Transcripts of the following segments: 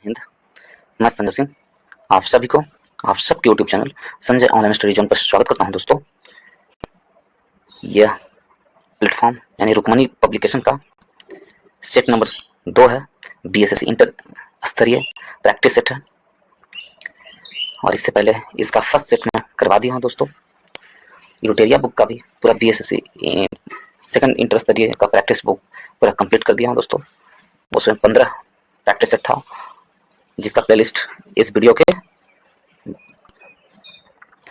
हिंद। मैं संजय सिंह आप सभी को आप सबके YouTube channel Sanjay online study zone पर स्वागत करता हूं। दोस्तों, यह प्लेटफॉर्म यानी रुक्मणी पब्लिकेशन का सेट नंबर 2 है। बीएसएससी इंटर स्तरीय प्रैक्टिस सेट है और इससे पहले इसका फर्स्ट सेट में करवा दिया हूं। दोस्तों, यूटेरिया बुक का भी पूरा बीएसएससी सेकंड इंटर स्तरीय का प्रैक्टिस बुक पूरा कंप्लीट कर दिया हूं। दोस्तों, उसमें 15 प्रैक्टिस सेट था जिसका प्लेलिस्ट इस वीडियो के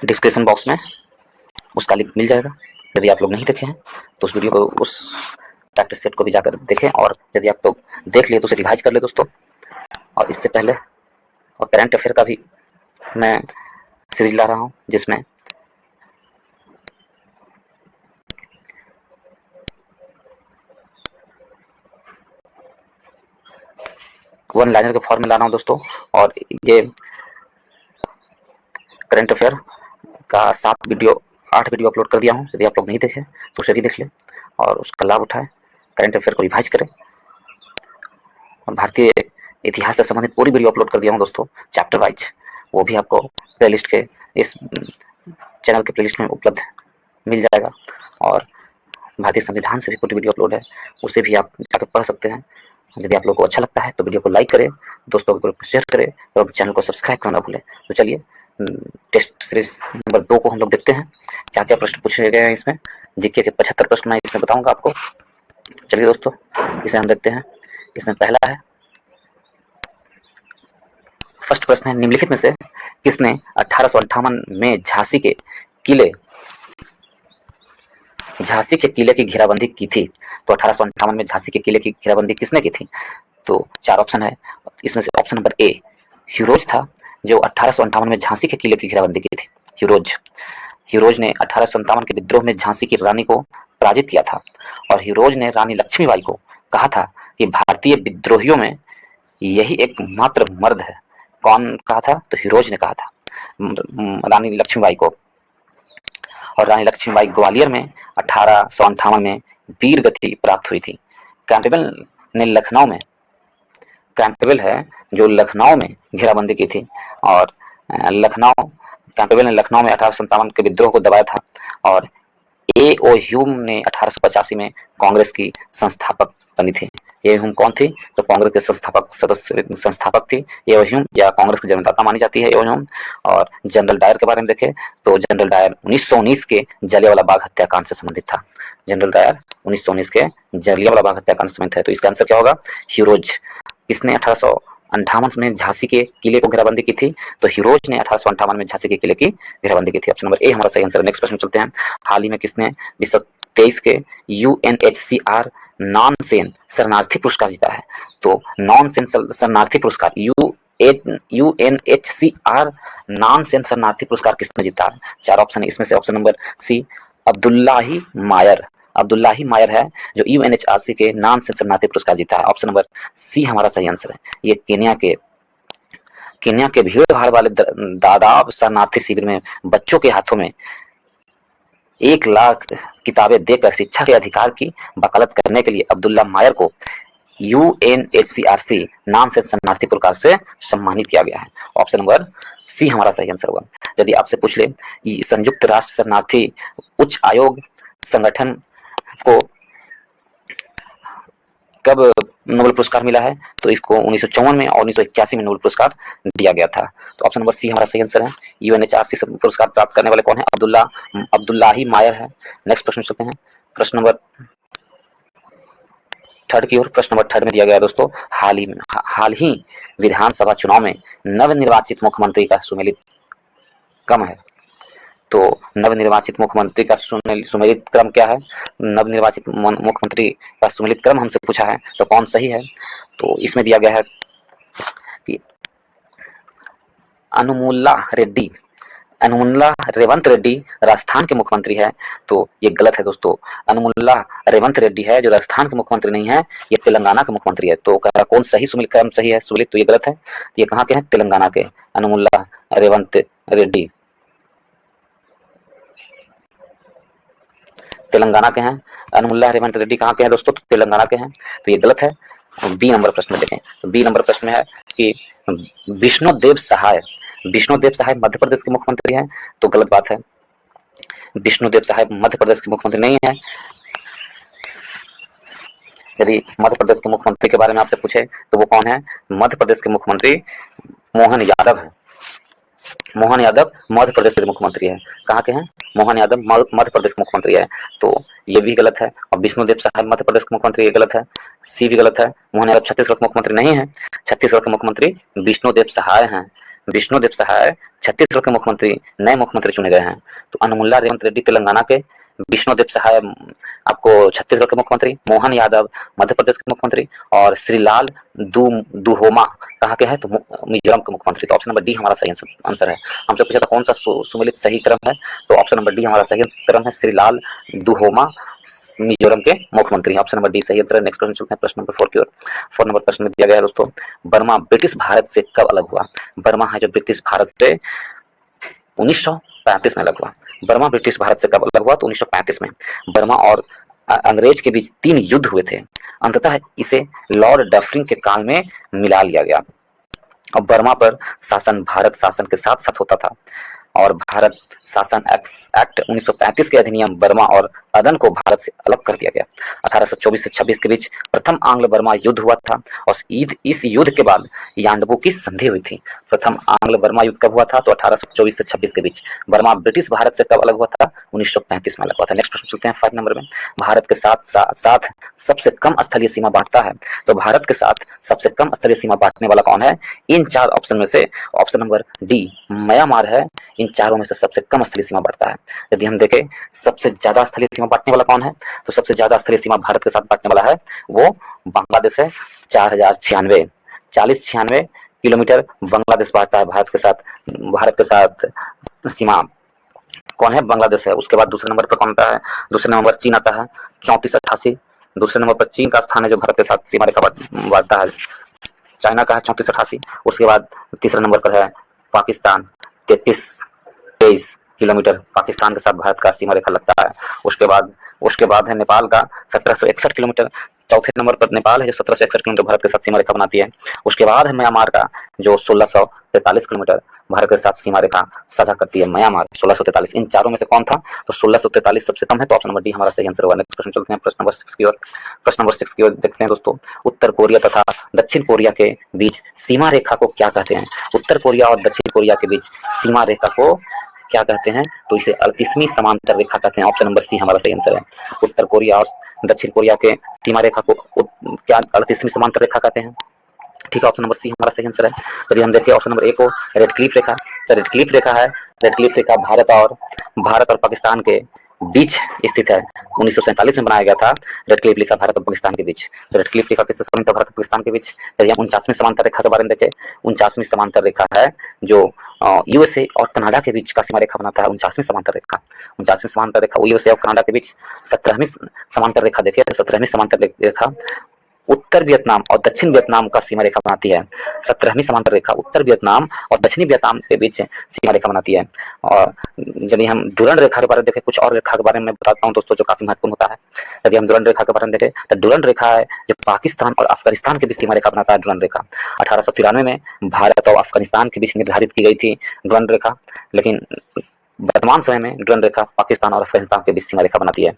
डिस्क्रिप्शन बॉक्स में उसका लिंक मिल जाएगा। यदि आप लोग नहीं देखे हैं तो उस वीडियो को, उस प्रैक्टिस सेट को भी जाकर देखें, और यदि आप लोग देख लिए तो उसे रिवाइज कर ले दोस्तों। और इससे पहले और करंट अफेयर का भी मैं सीरीज ला रहा हूं जिसमें वन लाइनर के फॉर्म में ला रहा हूं दोस्तों। और ये करंट अफेयर का 8 वीडियो अपलोड कर दिया हूं। यदि आप लोग नहीं देखे तो उसे भी देख लें और उसका लाभ उठाएं, करंट अफेयर को रिवाइज करें। और भारतीय इतिहास से संबंधित पूरी वीडियो अपलोड कर दिया हूं दोस्तों, चैप्टर वाइज। वो भी आपको प्लेलिस्ट के इस चैनल के प्लेलिस्ट में उपलब्ध मिल जाएगा। और भारतीय संविधान से भी पूरी वीडियो अपलोड है, उसे भी आप जाकर पढ़ सकते हैं। यदि आप लोग को अच्छा लगता है तो वीडियो को लाइक करें, दोस्तों को शेयर करें और चैनल को सब्सक्राइब करना भूलें। तो चलिए टेस्ट सीरीज नंबर 2 को हम लोग देखते हैं क्या क्या प्रश्न पूछे गए हैं इसमें। जीके के 75 प्रश्न मैं इसमें बताऊंगा आपको। चलिए दोस्तों, इसे हम देखते हैं। इसमें पहला है, फर्स्ट प्रश्न है, निम्नलिखित में से किसने 1858 में झांसी के किले की घेराबंदी की थी? तो 1858 में झांसी के किले की घेराबंदी किसने की थी? तो 4 ऑप्शन है। इसमें से ऑप्शन नंबर ए हीरोज था, जो 1858 में झांसी के किले की घेराबंदी की थी। हीरोज ने 1857 के विद्रोह में झांसी की रानी को पराजित किया था। और हीरोज ने रानी लक्ष्मीबाई को कहा था कि भारतीय विद्रोहियों में यही एकमात्र मर्द है। कौन कहा था? तो हीरोज ने कहा था रानी लक्ष्मीबाई को। और रानी लक्ष्मीबाई ग्वालियर में 1858 में वीर गति प्राप्त हुई थी। कैंपबेल है जो लखनऊ में घेराबंदी की थी। और कैंपबेल ने लखनऊ में 1857 के विद्रोह को दबाया था। और ए.ओ. ह्यूम ने 1885 में कांग्रेस की संस्थापक बनी थी। ए ह्यूम कौन थी? तो कांग्रेस के संस्थापक थी ए ह्यूम, या कांग्रेस की जन्मदाता मानी जाती है ए ह्यूम। और जनरल डायर के बारे में देखें तो जनरल डायर 1919 के जलियांवाला बाग हत्याकांड से संबंधित था। जनरल डायर 1919 के जलियांवाला बाग हत्याकांड से संबंधित है। तो इसका आंसर क्या होगा? हीरोज। किसने 1858 में झांसी के किले को घेराबंदी की थी? तो हीरोज ने 1858 में झांसी के किले की घेराबंदी की थी। ऑप्शन नंबर ए हमारा सही आंसर है। नेक्स्ट प्रश्न चलते हैं। हाल ही में किसने 2023 के UNHCR नॉन सेन शरणार्थी पुरस्कार जीता है? तो नॉन सेन शरणार्थी पुरस्कार UNHCR नॉन सेन शरणार्थी पुरस्कार किसने जीता है? 4 ऑप्शन है। इसमें से ऑप्शन नंबर सी अब्दुल्लाही मायर है जो UNHRC के नॉन सेन शरणार्थी पुरस्कार जीता है। ऑप्शन नंबर सी हमारा सही आंसर है। ये केन्या के भीड़ भाड़ वाले दादाब शरणार्थी शिविर में बच्चों के हाथों में 1 लाख किताबें देकर शिक्षा के अधिकार की वकालत करने के लिए अब्दुल्ला मायर को UNHCRC नाम से शरणार्थी पुरस्कार से सम्मानित किया गया है। ऑप्शन नंबर सी हमारा सही आंसर होगा। यदि आपसे पूछ ले संयुक्त राष्ट्र शरणार्थी उच्च आयोग संगठन को कब नोबेल पुरस्कार मिला है? तो इसको 1954 में और 1981 में नोबेल पुरस्कार दिया गया था। तो ऑप्शन नंबर सी हमारा सही आंसर है। UNHRC से पुरस्कार प्राप्त करने वाले कौन है? अब्दुल्लाही मायर है। नेक्स्ट प्रश्न चलते हैं। प्रश्न नंबर 3 की ओर। प्रश्न नंबर 3 में दिया गया है दोस्तों, हाल ही विधानसभा चुनाव में नवनिर्वाचित मुख्यमंत्री का सुमेलित क्रम है। तो नवनिर्वाचित मुख्यमंत्री का सुमेलित क्रम क्या है? नवनिर्वाचित मुख्यमंत्री का सुमेलित क्रम हमसे पूछा है, तो कौन सही है? तो इसमें दिया गया है कि अनुमुल्ला रेवंत रेड्डी राजस्थान के मुख्यमंत्री है। तो ये गलत है दोस्तों। अनुमुल्ला रेवंत रेड्डी है जो राजस्थान के मुख्यमंत्री नहीं है, ये तेलंगाना के मुख्यमंत्री है। तो कह कौन सही सुमेलित क्रम सही है? सुमेलित तो ये गलत है। ये कहाँ के हैं? तेलंगाना के। अनुमुल्ला रेवंत रेड्डी तेलंगाना के हैं। अनुमुल्ला रेवंत रेड्डी कहाँ के हैं दोस्तों? तो तेलंगाना के हैं। तो ये गलत है। बी नंबर प्रश्न में देखें। तो बी नंबर प्रश्न में है कि विष्णुदेव सहाय। विष्णुदेव सहाय मध्य प्रदेश के मुख्यमंत्री हैं, तो गलत बात है। विष्णुदेव सहाय मध्य प्रदेश के मुख्यमंत्री नहीं है। यदि मध्य प्रदेश के मुख्यमंत्री के बारे में आपसे पूछे तो वो कौन है? मध्य प्रदेश के मुख्यमंत्री मोहन यादव है। मोहन यादव मध्य प्रदेश के मुख्यमंत्री है। कहाँ के हैं? मोहन यादव मध्य प्रदेश के मुख्यमंत्री है, तो ये भी गलत है। और विष्णुदेव सहाय मध्य प्रदेश के मुख्यमंत्री, ये गलत है, सी भी गलत है। मोहन यादव छत्तीसगढ़ के मुख्यमंत्री नहीं है। छत्तीसगढ़ के मुख्यमंत्री विष्णुदेव सहाय हैं। विष्णुदेव सहाय छत्तीसगढ़ के मुख्यमंत्री, नए मुख्यमंत्री चुने गए हैं। तो अनुमुल्ला रेवंत रेड्डी तेलंगाना के, विष्णुदेव सहाय आपको छत्तीसगढ़ के मुख्यमंत्री, मोहन यादव मध्य प्रदेश के मुख्यमंत्री, और श्रीलाल दुहोमा कहाँ के हैं? तो मिजोरम के मुख्यमंत्री। तो ऑप्शन नंबर डी हमारा सही आंसर है। हमसे पूछा था कौन सा सुमेलित सही क्रम है, तो ऑप्शन नंबर डी हमारा सही क्रम है। श्रीलाल दुहोमा मिजोरम के मुख्यमंत्री। ऑप्शन नंबर डी सही आंसर है। नेक्स्ट प्रश्न चलते हैं, प्रश्न नंबर 4 की ओर। 4 नंबर प्रश्न में दिया गया है दोस्तों, बर्मा ब्रिटिश भारत से कब अलग हुआ? बर्मा है जो ब्रिटिश भारत से 1935 में अलग हुआ। बर्मा ब्रिटिश भारत से कब अलग हुआ? तो 1935 में। बर्मा और अंग्रेज के बीच 3 युद्ध हुए थे। अंततः इसे लॉर्ड डफरिन के काल में मिला लिया गया। और बर्मा पर शासन भारत शासन के साथ साथ होता था, और भारत शासन एक्ट 1935 के अधिनियम बर्मा और अदन को भारत से अलग कर दिया गया। 1824 से 26 के बीच प्रथम आंग्ल बर्मा युद्ध हुआ था, और इस युद्ध के बाद यांडबू की संधि हुई थी। प्रथम आंग्ल बर्मा युद्ध कब हुआ था? तो 1824 से 26 के बीच। बर्मा ब्रिटिश भारत से कब अलग हुआ था? 1935 में अलग हुआ था। नेक्स्ट प्रश्न चलते हैं 5 नंबर में। भारत के साथ सबसे कम स्थलीय सीमा बांटता है, तो भारत के साथ सबसे कम स्थलीय सीमा बांटने वाला कौन है? इन 4 ऑप्शन में से ऑप्शन नंबर डी म्यांमार है। इन चारों में से सबसे कम स्थलीय सीमा बांटता है। यदि हम देखें सबसे ज्यादा स्थलीय सीमा बांटने वाला कौन है, तो सबसे ज्यादा स्थलीय सीमा भारत के साथ बांटने वाला है वो बांग्लादेश है। 4096 4096 किलोमीटर बांग्लादेश बांटता है भारत के साथ सीमा कौन है? बांग्लादेश है। उसके बाद दूसरे नंबर पर कौन आता है? दूसरे नंबर पर चीन आता है, 3488। दूसरे नंबर पर चीन का स्थान है जो भारत के साथ सीमा रेखा बांटता है। चाइना का है 3488। उसके बाद तीसरे नंबर पर है पाकिस्तान, 3323 किलोमीटर पाकिस्तान के साथ भारत का सीमा रेखा लगता है। उसके बाद है नेपाल का 1761 किलोमीटर। चौथे नंबर पर नेपाल है जो 1761 किलोमीटर भारत के साथ सीमा रेखा बनाती है। उसके बाद है म्यांमार का जो 1643 किलोमीटर भारत के साथ सीमा रेखा साझा करती है। म्यांमार 1643। इन चारों में से कौन था? तो 1643 सबसे कम है, तो ऑप्शन नंबर डी हमारा सही आंसर होगा। नेक्स्ट प्रश्न चलते हैं, प्रश्न नंबर 6 की ओर। प्रश्न नंबर 6 की ओर देखते हैं दोस्तों, उत्तर कोरिया तथा दक्षिण कोरिया के बीच सीमा रेखा को क्या कहते हैं? उत्तर कोरिया और दक्षिण कोरिया के बीच सीमा रेखा को क्या कहते हैं? तो इसे 38वीं समांतर रेखा कहते हैं। ऑप्शन नंबर सी हमारा सही आंसर है। उत्तर कोरिया और दक्षिण कोरिया के सीमा रेखा को क्या 38वीं समांतर रेखा कहते हैं? ठीक है, ऑप्शन नंबर सी हमारा सही आंसर है। तो हम देखिए ऑप्शन नंबर ए को, रेड क्लिफ रेखा। तो रेड क्लिफ रेखा है, रेड क्लिफ रेखा भारत और पाकिस्तान के बीच स्थित है। 1947 में बनाया गया था रेड क्लिफ रेखा भारत और पाकिस्तान के बीच। तो रेड क्लिफ रेखा किससे संबंधित है? भारत और पाकिस्तान के बीच। तो हम 49वीं समांतर रेखा के बारे में देखें। 49वीं समांतर रेखा है जो यूएसए और कनाडा के बीच का सीमा रेखा बनाता है। 49वीं समांतर रेखा, 49वीं समांतर रेखा यूएसए और कनाडा के बीच। 17वीं समांतर रेखा देखिए, तो 17वीं समांतर रेखा उत्तर वियतनाम और दक्षिण वियतनाम का सीमा रेखा बनाती है। 17वीं समांतर रेखा उत्तर वियतनाम और दक्षिणी वियतनाम के बीच सीमा रेखा बनाती है। और यदि हम डुरंड रेखा के बारे में देखें, कुछ और रेखा के बारे में बताता हूं दोस्तों जो काफी महत्वपूर्ण होता है। यदि हम डुरंड रेखा के बारे में देखें तो डुरंड रेखा है जो पाकिस्तान और अफगानिस्तान के बीच सीमा रेखा बनाता है। डुरंड रेखा 1893 में भारत और अफगानिस्तान के बीच निर्धारित की गई थी डुरंड रेखा, लेकिन वर्तमान समय में डुरंड रेखा पाकिस्तान और अफगानिस्तान के बीच सीमा रेखा बनाती है।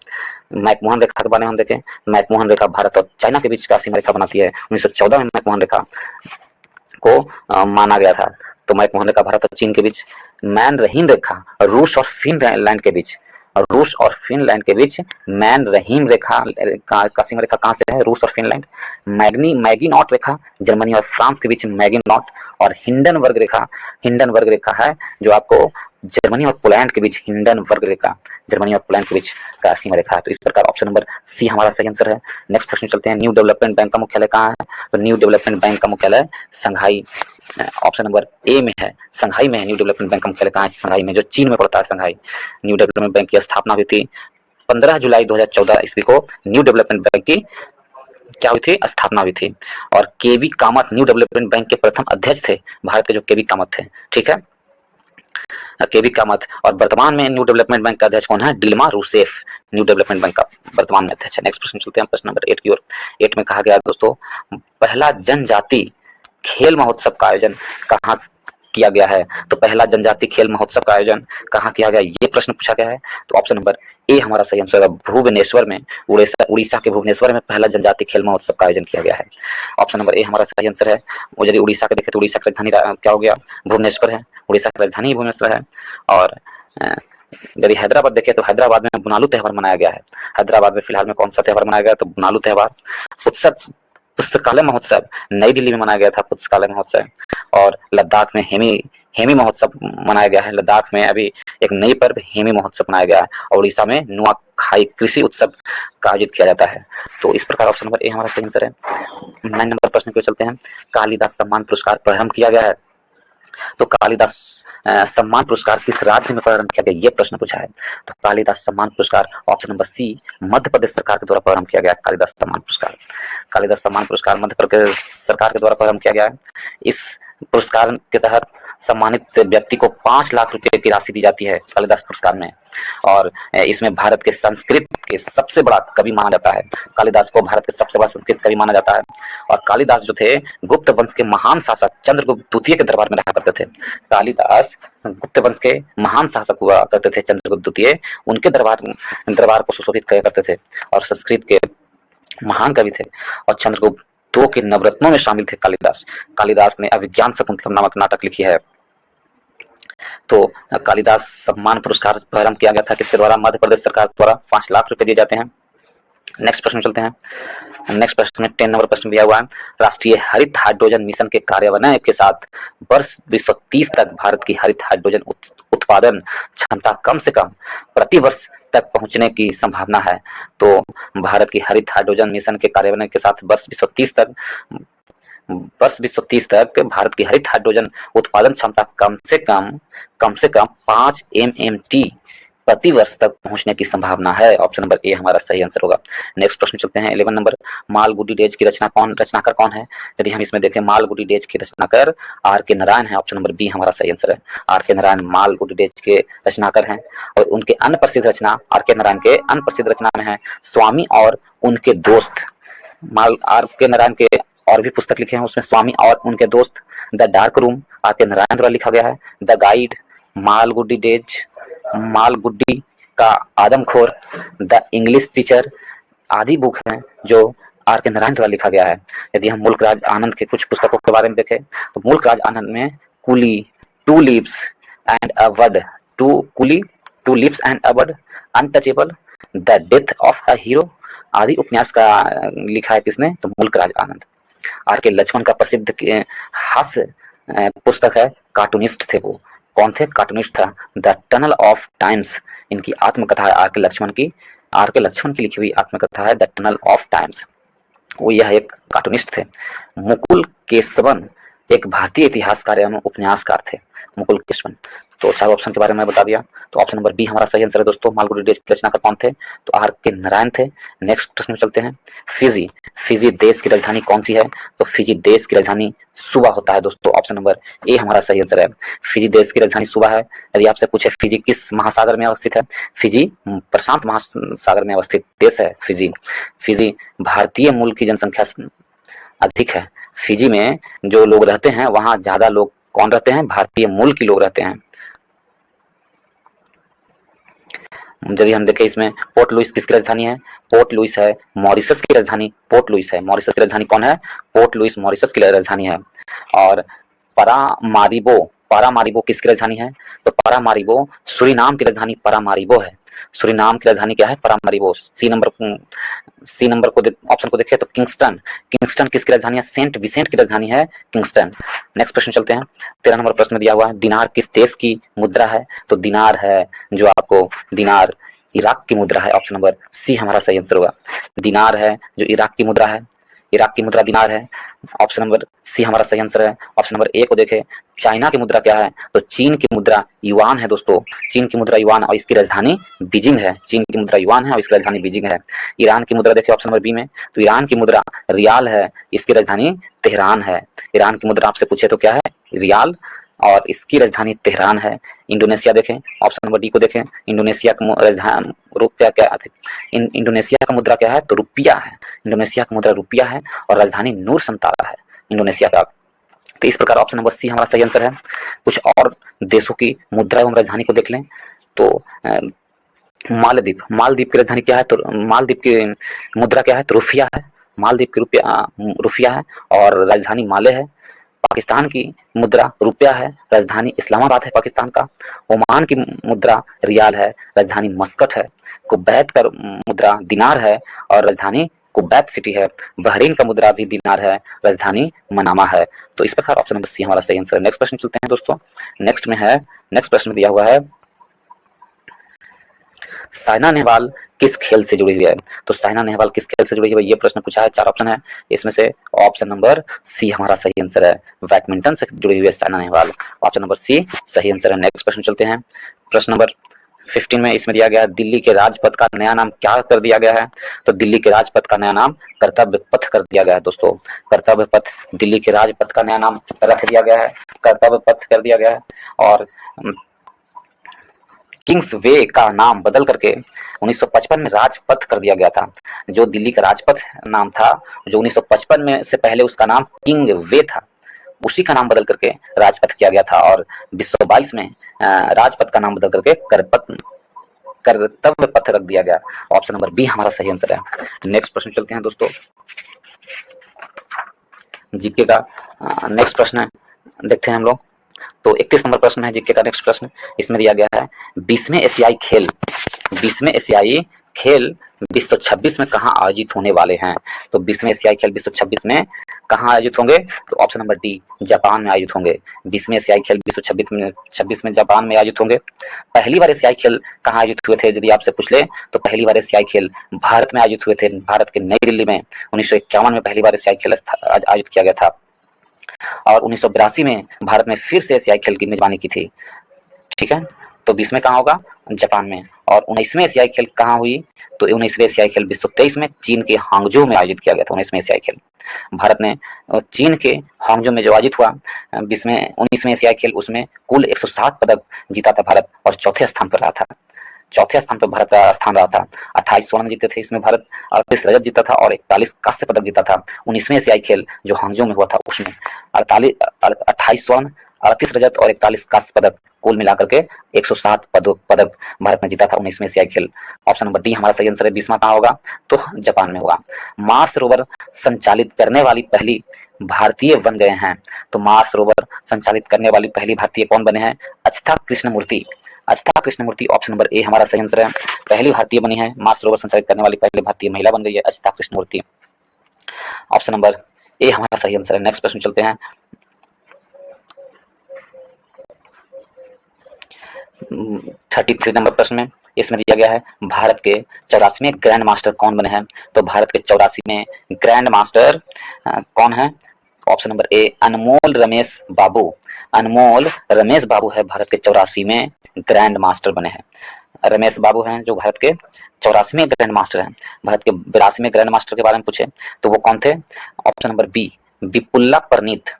मैकमोहन रेखा के बारे में हम देखें, मैकमोहन रेखा भारत और चाइना के बीच का सीमा रेखा बनाती है। 1914 में मैकमोहन रेखा को माना गया था। तो मैकमोहन रेखा भारत और चीन के बीच। मैन रहीम रेखा रूस और फिनलैंड के बीच, रूस और फिनलैंड के बीच मैन रहीम रेखा का सीमा रेखा कहाँ से है? रूस और Finland. Maggi not Rekha Germany और फ्रांस के बीच मैगी नॉट। और हिंडनबर्ग रेखा है जो आपको जर्मनी और पोलैंड के बीच, हिंडनबर्ग रेखा जर्मनी और पोलैंड के बीच का सीमा रेखा है। तो इस प्रकार ऑप्शन नंबर सी हमारा सही आंसर है। नेक्स्ट प्रश्न चलते हैं, न्यू डेवलपमेंट बैंक का मुख्यालय कहाँ है? तो न्यू डेवलपमेंट बैंक का मुख्यालय संघाई, ऑप्शन नंबर ए में है, संघाई में है। न्यू डेवलपमेंट बैंक का मुख्यालय कहाँ है? संघाई में, जो चीन में पड़ता है संघाई। न्यू डेवलपमेंट बैंक की स्थापना हुई थी 15 जुलाई 2014 ईस्वी को। न्यू डेवलपमेंट बैंक की क्या हुई थी? स्थापना हुई थी। और केवी कामत न्यू डेवलपमेंट बैंक के प्रथम अध्यक्ष थे, भारत के जो केवी कामत थे। ठीक है, केवी कामत। और वर्तमान में न्यू डेवलपमेंट बैंक का अध्यक्ष कौन है? Dilma Rousseff New Development Bank का वर्तमान में अध्यक्ष है। नेक्स्ट प्रश्न चलते हैं प्रश्न नंबर 8 की ओर। 8 में कहा गया दोस्तों, पहला जनजाति खेल महोत्सव का आयोजन कहाँ किया गया है? तो पहला जनजातीय खेल महोत्सव का आयोजन कहाँ किया गया, ये प्रश्न पूछा गया है। तो ऑप्शन नंबर ए हमारा सही आंसर है, भुवनेश्वर में, उड़ीसा के भुवनेश्वर में पहला जनजातीय खेल महोत्सव का आयोजन किया गया है। ऑप्शन नंबर ए हमारा सही आंसर है। वो यदि उड़ीसा के देखें तो उड़ीसा की राजधानी क्या हो गया, भुवनेश्वर है, उड़ीसा की राजधानी भुवनेश्वर है। और यदि हैदराबाद देखें तो हैदराबाद में बुनालू त्यौहार मनाया गया है। हैदराबाद में फिलहाल में कौन सा त्यौहार मनाया गया, तो बुनालू त्यौहार। उत्सव पुस्तकालय महोत्सव नई दिल्ली में मनाया गया था, पुस्तकालय महोत्सव। और लद्दाख में हेमी महोत्सव मनाया गया है। लद्दाख में अभी एक नई पर्व हेमी महोत्सव मनाया गया है। और उड़ीसा में नुआखाई कृषि उत्सव का आयोजित किया जाता है। तो इस प्रकार ऑप्शन नंबर ए हमारा सही आंसर है। 9 नंबर प्रश्न को चलते हैं। कालिदास सम्मान पुरस्कार प्रारंभ किया गया है। तो कालिदास सम्मान पुरस्कार किस राज्य में प्रारंभ किया गया, ये प्रश्न पूछा है। तो कालिदास सम्मान पुरस्कार ऑप्शन नंबर सी मध्य प्रदेश सरकार के द्वारा प्रारंभ किया गया। कालिदास सम्मान पुरस्कार, कालिदास सम्मान पुरस्कार मध्य प्रदेश सरकार के द्वारा प्रारंभ किया गया है। इस पुरस्कार के तहत सम्मानित व्यक्ति को 5 लाख रुपए की राशि दी जाती है कालिदास पुरस्कार में। और इसमें भारत के संस्कृत के सबसे बड़ा कवि माना जाता है। कालिदास को भारत के सबसे बड़ा संस्कृत कवि माना जाता है। और कालिदास जो थे गुप्त वंश के महान शासक चंद्रगुप्त द्वितीय के दरबार में रहा करते थे। कालिदास गुप्त वंश के महान शासक हुआ करते थे चंद्रगुप्त द्वितीय, उनके दरबार को सुशोभित किया करते थे। और संस्कृत के महान कवि थे। और चंद्रगुप्त दो के नवरत्नों में शामिल थे कालिदास। कालिदास ने अभिज्ञान शकुंतलम नामक नाटक लिखी है। तो कालिदास सम्मान पुरस्कार प्रारंभ किया गया था किसके द्वारा, मध्य प्रदेश सरकार द्वारा। 5 लाख रुपए दिए जाते हैं। नेक्स्ट प्रश्न चलते हैं। नेक्स्ट प्रश्न में 10 नंबर प्रश्न दिया हुआ है। राष्ट्रीय हरित हाइड्रोजन मिशन के कार्यान्वयन के साथ वर्ष 2030 तक भारत की हरित हाइड्रोजन उत्पादन क्षमता कम से कम प्रति वर्ष तक पहुंचने की संभावना है। तो भारत की हरित हाइड्रोजन मिशन के कार्यान्वयन के साथ वर्ष 2030 तक भारत की हरित हाइड्रोजन उत्पादन क्षमता कम से कम 5 MMT प्रति वर्ष तक पहुंचने की संभावना है। ऑप्शन नंबर ए हमारा सही आंसर होगा। नेक्स्ट प्रश्न चलते हैं। 11 नंबर, मालगुडी डेज की रचनाकर कौन है? यदि हम इसमें देखें मालगुडी डेज के रचनाकर आर के नारायण है। ऑप्शन नंबर बी हमारा सही आंसर है। आर के नारायण मालगुडी डेज के रचनाकर हैं। और उनके अन्य प्रसिद्ध रचना, आर के नारायण के अन्य प्रसिद्ध रचना में है स्वामी और उनके दोस्त। आर के नारायण के और भी पुस्तक लिखे हैं, उसमें स्वामी और उनके दोस्त, द डार्क रूम आर के नारायण द्वारा लिखा गया है, the guide, Malgudi days, Malgudi का आदमखोर, द इंग्लिश टीचर आदि बुक हैं जो आर के नारायण द्वारा लिखा गया है। यदि हम मुल्कराज आनंद के कुछ पुस्तकों के बारे में देखें तो मुल्कराज आनंद में coolie, two lips and a word, two lips and a word, untouchable, the death of a hero आदि उपन्यास का लिखा है किसने, तो मुल्कराज आनंद। आर के लक्ष्मण का प्रसिद्ध हास्य पुस्तक है, कार्टूनिस्ट थे वो। कौन थे? कार्टूनिस्ट था। द टनल ऑफ टाइम्स इनकी आत्मकथा है आर के लक्ष्मण की लिखी हुई आत्मकथा है द टनल ऑफ टाइम्स। वो यह एक कार्टूनिस्ट थे। मुकुल केशवन एक भारतीय इतिहासकार एवं उपन्यासकार थे, मुकुल केशवन। तो चार ऑप्शन के बारे में बता दिया। तो ऑप्शन नंबर बी हमारा सही आंसर है दोस्तों। मालगुडी डेज की रचनाकार कौन थे? तो आर के नारायण थे। नेक्स्ट प्रश्न में चलते हैं। फिजी देश की राजधानी कौन सी है? तो फिजी देश की राजधानी सुबा होता है दोस्तों। ऑप्शन नंबर ए हमारा सही आंसर है। फिजी देश की राजधानी सुबा है। यदि आपसे पूछे फिजी किस महासागर में अवस्थित है, फिजी प्रशांत महासागर में अवस्थित देश है फिजी भारतीय मूल की जनसंख्या अधिक है। फिजी में जो लोग रहते हैं वहां ज्यादा लोग कौन रहते हैं? भारतीय मूल के लोग रहते हैं। यदि हम देखें इसमें पोर्ट लुइस किसकी राजधानी है? पोर्ट लुइस है मॉरिशस की राजधानी। पोर्ट लुइस है मॉरिशस की राजधानी। कौन है? पोर्ट लुइस मॉरिशस की राजधानी है। और पारामारिबो किसकी राजधानी है? तो पारामारिबो सूरीनाम की राजधानी पारामारिबो है। सूरीनाम की राजधानी क्या है? पारामारिबो। सी नंबर को ऑप्शन को देखें तो किंगस्टन किसकी राजधानी है? सेंट विसेंट की राजधानी है किंगस्टन। नेक्स्ट प्रश्न चलते हैं। 13 नंबर प्रश्न में दिया हुआ है, दिनार किस देश की मुद्रा है? तो दिनार है जो आपको दिनार इराक की मुद्रा है। ऑप्शन नंबर सी हमारा सही आंसर होगा। दिनार है जो इराक की मुद्रा है, इराक की मुद्रा दिनार है। ऑप्शन नंबर सी हमारा सही आंसर है। ऑप्शन नंबर ए को देखें, चाइना की मुद्रा क्या है? तो चीन की मुद्रा युआन है दोस्तों। चीन की मुद्रा युआन और इसकी राजधानी बीजिंग है। चीन की मुद्रा युआन है और इसकी राजधानी बीजिंग है। ईरान की मुद्रा देखिए ऑप्शन नंबर बी में, तो ईरान की मुद्रा रियाल है, इसकी राजधानी तेहरान है। ईरान की मुद्रा आपसे पूछे तो क्या है? रियाल और इसकी राजधानी तेहरान है। इंडोनेशिया देखें, ऑप्शन नंबर डी को देखें, इंडोनेशिया की राजधानी रुपया क्या है? इंडोनेशिया का मुद्रा क्या है? तो रुपया है। इंडोनेशिया का मुद्रा रुपया है और राजधानी नूर संतारा है इंडोनेशिया का। तो इस प्रकार ऑप्शन नंबर सी हमारा सही आंसर है। कुछ और देशों की मुद्रा एवं राजधानी को देख लें तो मालदीव, मालदीव की राजधानी क्या है, तो मालदीव की मुद्रा क्या है, तो रुपया है। मालदीव की रुपया है और राजधानी माले है। पाकिस्तान की मुद्रा रुपया है, राजधानी इस्लामाबाद है पाकिस्तान का। ओमान की मुद्रा रियाल है, राजधानी मस्कट है। कुवैत का मुद्रा दिनार है और राजधानी कुवैत सिटी है। बहरीन का मुद्रा भी दिनार है, राजधानी मनामा है। तो इस प्रकार ऑप्शन नंबर सी हमारा सही आंसर है। नेक्स्ट प्रश्न चलते हैं दोस्तों। नेक्स्ट प्रश्न में दिया हुआ है साइना नेहवाल किस खेल से जुड़ी हुई है। तो साइना नेहवाल किस खेल से जुड़ी हुई है, ये प्रश्न पूछा है। 4 ऑप्शन है, इसमें से ऑप्शन नंबर सी हमारा सही आंसर है। बैडमिंटन से जुड़ी हुई है Saina Nehwal, option number C सही आंसर है। नेक्स्ट प्रश्न चलते हैं। प्रश्न नंबर 15 में इसमें दिया गया है दिल्ली के राजपथ का नया नाम क्या कर दिया गया है। तो दिल्ली के राजपथ का नया नाम कर्तव्य पथ कर दिया गया है दोस्तों। कर्तव्य पथ दिल्ली के राजपथ का नया नाम रख दिया गया है, कर्तव्य पथ कर दिया गया है। और किंग्स वे का नाम बदल करके 1955 में राजपथ कर दिया गया था। जो दिल्ली का राजपथ नाम था, जो 1955 में से पहले उसका नाम किंग वे था, उसी का नाम बदल करके राजपथ किया गया था। और 1922 में राजपथ का नाम बदल करके कर्तव्य पथ रख दिया गया। ऑप्शन नंबर बी हमारा सही आंसर है। नेक्स्ट प्रश्न चलते हैं दोस्तों। जीके का नेक्स्ट प्रश्न है, देखते हैं हम लोग। तो 31 नंबर प्रश्न है जीके का नेक्स्ट प्रश्न। इसमें दिया गया है 20वें एशियाई खेल 2026 में कहाँ आयोजित होने वाले हैं। तो 20वें एशियाई खेल 2026 में कहाँ आयोजित होंगे। तो ऑप्शन नंबर डी जापान में आयोजित होंगे। 20वें एशियाई खेल 2026 में जापान में आयोजित होंगे। पहली बार एशियाई खेल कहाँ आयोजित हुए थे, यदि आपसे पूछ ले तो पहली बार एशियाई खेल भारत में आयोजित हुए थे। भारत के नई दिल्ली में 1951 में पहली बार एशियाई खेल आयोजित किया गया था। और 1982 में भारत में फिर से एशियाई खेल की मेजबानी की थी। ठीक है, तो 20 में कहाँ होगा, जापान में। और 19वें एशियाई खेल कहाँ हुई, तो 19वें एशियाई खेल 2023 में चीन के हांगझो में आयोजित किया गया था। 19वें एशियाई खेल भारत ने चीन के हांगझो में जो आयोजित हुआ 19वें एशियाई खेल, उसमें कुल 107 पदक जीता था भारत और चौथे स्थान पर रहा था। चौथे स्थान पर भारत का स्थान रहा था। 28 स्वर्ण जीते थे इसमें भारत, 38 रजत जीता था और 41 कांस्य पदक जीता था। 19वें एशियाई खेल जो हांगझो में हुआ था उसमें 28 स्वर्ण, 38 रजत और 41 कांस्य पदक कुल मिलाकर के 107 पदक भारत ने जीता था 19वें एशियाई खेल। ऑप्शन नंबर डी हमारा सही आंसर है। 20वां कहाँ होगा, तो जापान में होगा। मार्स रोवर संचालित करने वाली पहली भारतीय बन गए हैं। तो मार्स रोवर संचालित करने वाली पहली भारतीय कौन बने हैं, Achyuta Krishnamurthy. Achyuta Krishnamurthy option number A हमारा सही आंसर है। पहली भारतीय बनी है, मार्स रोवर संचालित करने वाली पहली भारतीय महिला बन गई है Achyuta Krishnamurthy. Option number A हमारा सही आंसर है। नेक्स्ट प्रश्न चलते हैं। 33 नंबर प्रश्न में इसमें दिया गया है भारत के 84वें ग्रैंड मास्टर कौन बने हैं। तो भारत के 84वें ग्रैंड मास्टर कौन है। ऑप्शन नंबर ए अनमोल रमेश बाबू। अनमोल रमेश बाबू है भारत के 84वें ग्रैंड मास्टर बने हैं। रमेश बाबू हैं जो भारत के 84वें ग्रैंड मास्टर हैं। भारत के 82वें ग्रैंड मास्टर के बारे में पूछे तो वो कौन थे। ऑप्शन नंबर बी विपुल्ला परनीत।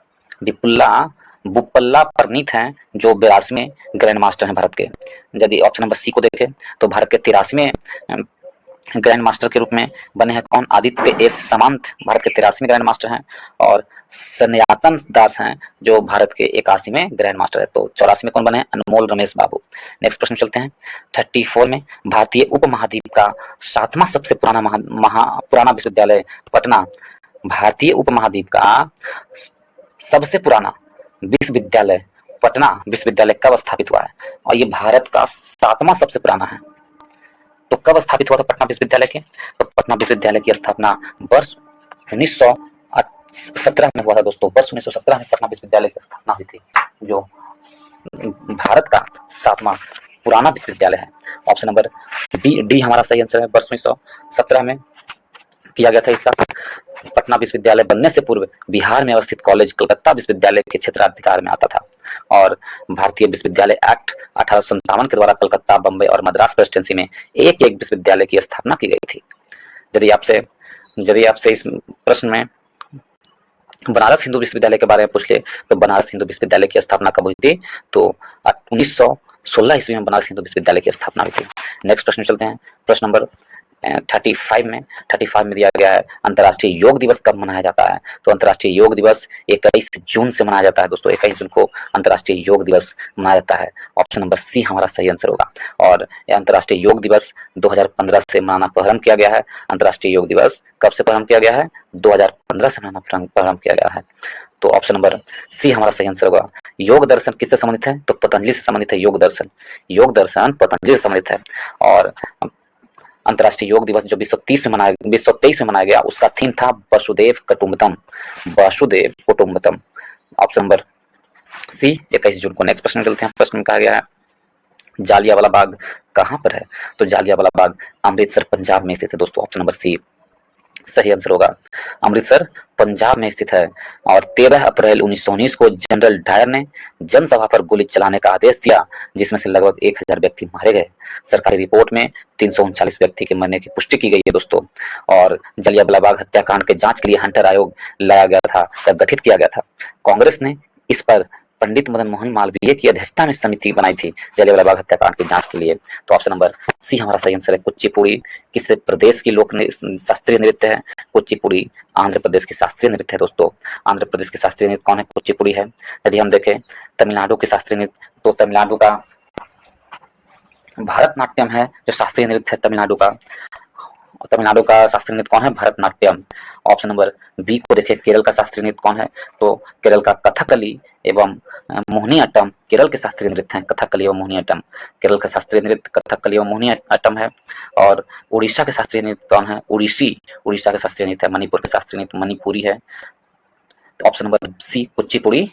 बुप्पल्ला परनीत हैं जो 82वें ग्रैंड मास्टर हैं भारत के। यदि ऑप्शन नंबर सी को देखें तो भारत के 83वें ग्रैंड मास्टर के रूप में बने हैं कौन, आदित्य एस सामंत भारत के 83वें ग्रैंड मास्टर हैं। और सन्यातन दास हैं जो भारत के 81वें ग्रैंड मास्टर है। तो 84 में कौन बने हैं, अनमोल रमेश बाबू। नेक्स्ट प्रश्न चलते हैं। 34 में भारतीय उपमहाद्वीप का 7वां सबसे पुराना विश्वविद्यालय पटना। भारतीय उपमहाद्वीप का सबसे पुराना विश्वविद्यालय पटना विश्वविद्यालय कब स्थापित हुआ है, और ये भारत का 7वां सबसे पुराना है। तो कब स्थापित हुआ था पटना विश्वविद्यालय के, तो पटना विश्वविद्यालय की स्थापना वर्ष 1917 में हुआ था दोस्तों। वर्ष 1917 में पटना विश्वविद्यालय की स्थापना हुई थी, जो भारत का 7वां पुराना विश्वविद्यालय है। ऑप्शन नंबर डी हमारा सही आंसर है। वर्ष 1917 में किया गया था इसका। पटना विश्वविद्यालय बनने से पूर्व बिहार में अवस्थित कॉलेज कलकत्ता विश्वविद्यालय के क्षेत्राधिकार में आता था। और भारतीय विश्वविद्यालय एक्ट 1857 के द्वारा कलकत्ता, बम्बई और मद्रास प्रेसिडेंसी में एक एक विश्वविद्यालय की स्थापना की गई थी। यदि आपसे इस प्रश्न में बनारस हिंदू विश्वविद्यालय के बारे में पूछ ले तो बनारस हिंदू विश्वविद्यालय की स्थापना कब हुई थी, तो 1916 ईस्वी में बनारस हिंदू विश्वविद्यालय की स्थापना हुई थी। नेक्स्ट प्रश्न चलते हैं। प्रश्न नंबर 35 में दिया गया है अंतर्राष्ट्रीय योग दिवस कब मनाया जाता है। तो अंतर्राष्ट्रीय योग दिवस 21 जून से मनाया जाता है दोस्तों। 21 जून को अंतर्राष्ट्रीय योग दिवस मनाया जाता है। ऑप्शन नंबर सी हमारा सही आंसर होगा। और अंतर्राष्ट्रीय योग दिवस 2015 से मनाना प्रारंभ किया गया है। अंतर्राष्ट्रीय योग दिवस कब से प्रारंभ किया गया है? 2015 से मनाना प्रारंभ किया गया है। तो ऑप्शन नंबर सी हमारा सही आंसर होगा। योग दर्शन किससे संबंधित है? तो पतंजलि से संबंधित है। योग दर्शन पतंजलि से संबंधित है। और अंतर्राष्ट्रीय योग दिवस जो 2023 में मनाया गया उसका थीम था वसुदेव कुटुम्बकम। ऑप्शन नंबर सी 21 जून को। नेक्स्ट प्रश्न चलते हैं। प्रश्न में कहा गया है जालियांवाला बाग कहाँ पर है? तो जालियांवाला बाग अमृतसर पंजाब में स्थित है दोस्तों। ऑप्शन नंबर सी सही आंसर होगा। अमृतसर पंजाब में स्थित है। और 13 अप्रैल 1919 को जनरल डायर ने जनसभा पर गोली चलाने का आदेश दिया, जिसमें से लगभग 1000 व्यक्ति मारे गए। सरकारी रिपोर्ट में 339 व्यक्ति के मरने की पुष्टि की गई है दोस्तों। और जलियांवाला बाग हत्याकांड के जांच के लिए हंटर आयोग लाया गया था या गठित किया गया था। कांग्रेस ने इस पर पंडित मदन मोहन मालवीय की अध्यक्षता में समिति बनाई थी जलियांवाला बाग हत्याकांड की जांच के लिए। तो ऑप्शन नंबर सी हमारा सही आंसर है। कुचिपुड़ी किस प्रदेश की लोक शास्त्रीय नृत्य है? कुचिपुड़ी आंध्र प्रदेश की शास्त्रीय नृत्य है दोस्तों। आंध्र प्रदेश की शास्त्रीय नृत्य कौन है? कुचिपुड़ी है। यदि हम देखें तमिलनाडु की शास्त्रीय नृत्य, तो तमिलनाडु का भरतनाट्यम है जो शास्त्रीय नृत्य है तमिलनाडु का। तमिलनाडु का शास्त्रीय नृत्य कौन है? भरतनाट्यम। ऑप्शन नंबर बी को देखिए केरल का शास्त्रीय नृत्य कौन है? तो केरल का कथकली एवं मोहिनीअट्टम केरल के शास्त्रीय नृत्य हैं। कथकली एवं मोहिनीअट्टम केरल का शास्त्रीय नृत्य कथकली एवं मोहिनीअट्टम है। और उड़ीसा के शास्त्रीय नृत्य कौन है? उड़ीसा के शास्त्रीय नृत्य है। मणिपुर के शास्त्रीय नृत्य मणिपुरी है। तो ऑप्शन नंबर सी कुचिपुड़ी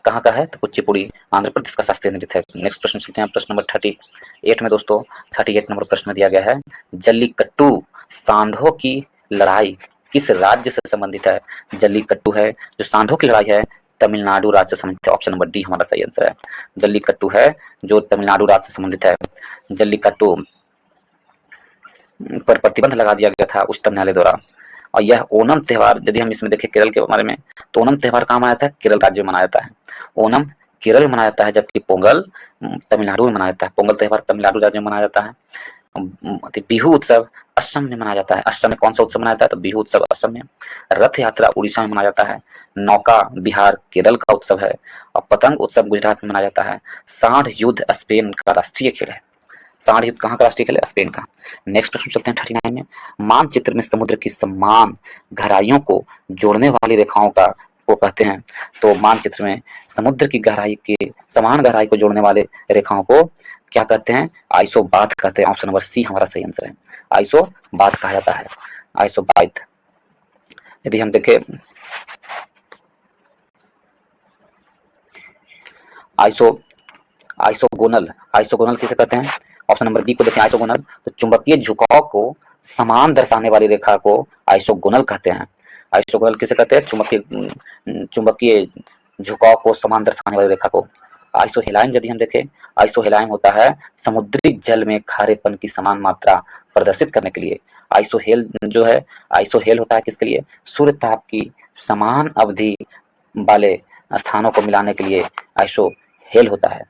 कहाँ का है? तो कुचिपुड़ी आंध्र प्रदेश का शास्त्रीय नृत्य है। नेक्स्ट प्रश्न चलते हैं। प्रश्न नंबर 38 में दोस्तों 38 नंबर प्रश्न दिया गया है जल्लीकट्टू सांढों की लड़ाई किस राज्य से संबंधित है? जल्लीकट्टू है जो सांढों की लड़ाई है तमिलनाडु राज्य से संबंधित है। ऑप्शन नंबर डी हमारा सही आंसर है। जल्लीकट्टू है जो तमिलनाडु राज्य से संबंधित है। जल्लीकट्टू पर प्रतिबंध लगा दिया गया था उच्चतम न्यायालय द्वारा। और यह ओणम त्योहार यदि हम इसमें देखें केरल के बारे में, तो ओणम त्योहार कहाँ मनाया जाता है? केरल राज्य में मनाया जाता है। ओणम केरल में मनाया जाता है, जबकि पोंगल तमिलनाडु में मनाया जाता है। पोंगल त्योहार तमिलनाडु राज्य में मनाया जाता है। बिहू उत्सव असम में मनाया जाता है। असम में कौन सा उत्सव मनाया जाता है? तो बिहू उत्सव असम में। रथ यात्रा उड़ीसा में मनाया जाता है। नौका बिहार केरल का उत्सव है। और पतंग उत्सव गुजरात में मनाया जाता है। सांड युद्ध स्पेन का राष्ट्रीय खेल है। सांड युद्ध कहाँ का राष्ट्रीय खेल है? स्पेन का। नेक्स्ट प्रश्न चलते हैं 39 में। मानचित्र में समुद्र की समान गहराइयों को जोड़ने वाली रेखाओं का को कहते हैं। तो मानचित्र में समुद्र की गहराई के समान गहराई को जोड़ने वाले रेखाओं को क्या कहते हैं? आइसोबाथ कहते हैं। ऑप्शन नंबर सी हमारा सही आंसर है। आइसोबाथ कहा जाता है। आइसोबाथ। यदि हम देखें आइसोगोनल किसे कहते हैं? ऑप्शन नंबर बी को देखें आइसोगोनल। तो चुंबकीय झुकाव को समान दर्शाने वाली रेखा को आइसोगोनल कहते हैं। आइसोगोनल किसे कहते हैं? चुंबकीय झुकाव को समान दर्शाने वाली रेखा को। आइसोहेलाइन यदि हम देखें, आइसोहेलाइन होता है समुद्री जल में खारेपन की समान मात्रा प्रदर्शित करने के लिए। आइसोहेल जो है, आइसोहेल होता है किसके लिए? सूर्य ताप की समान अवधि वाले स्थानों को मिलाने के लिए आइसोहेल होता है।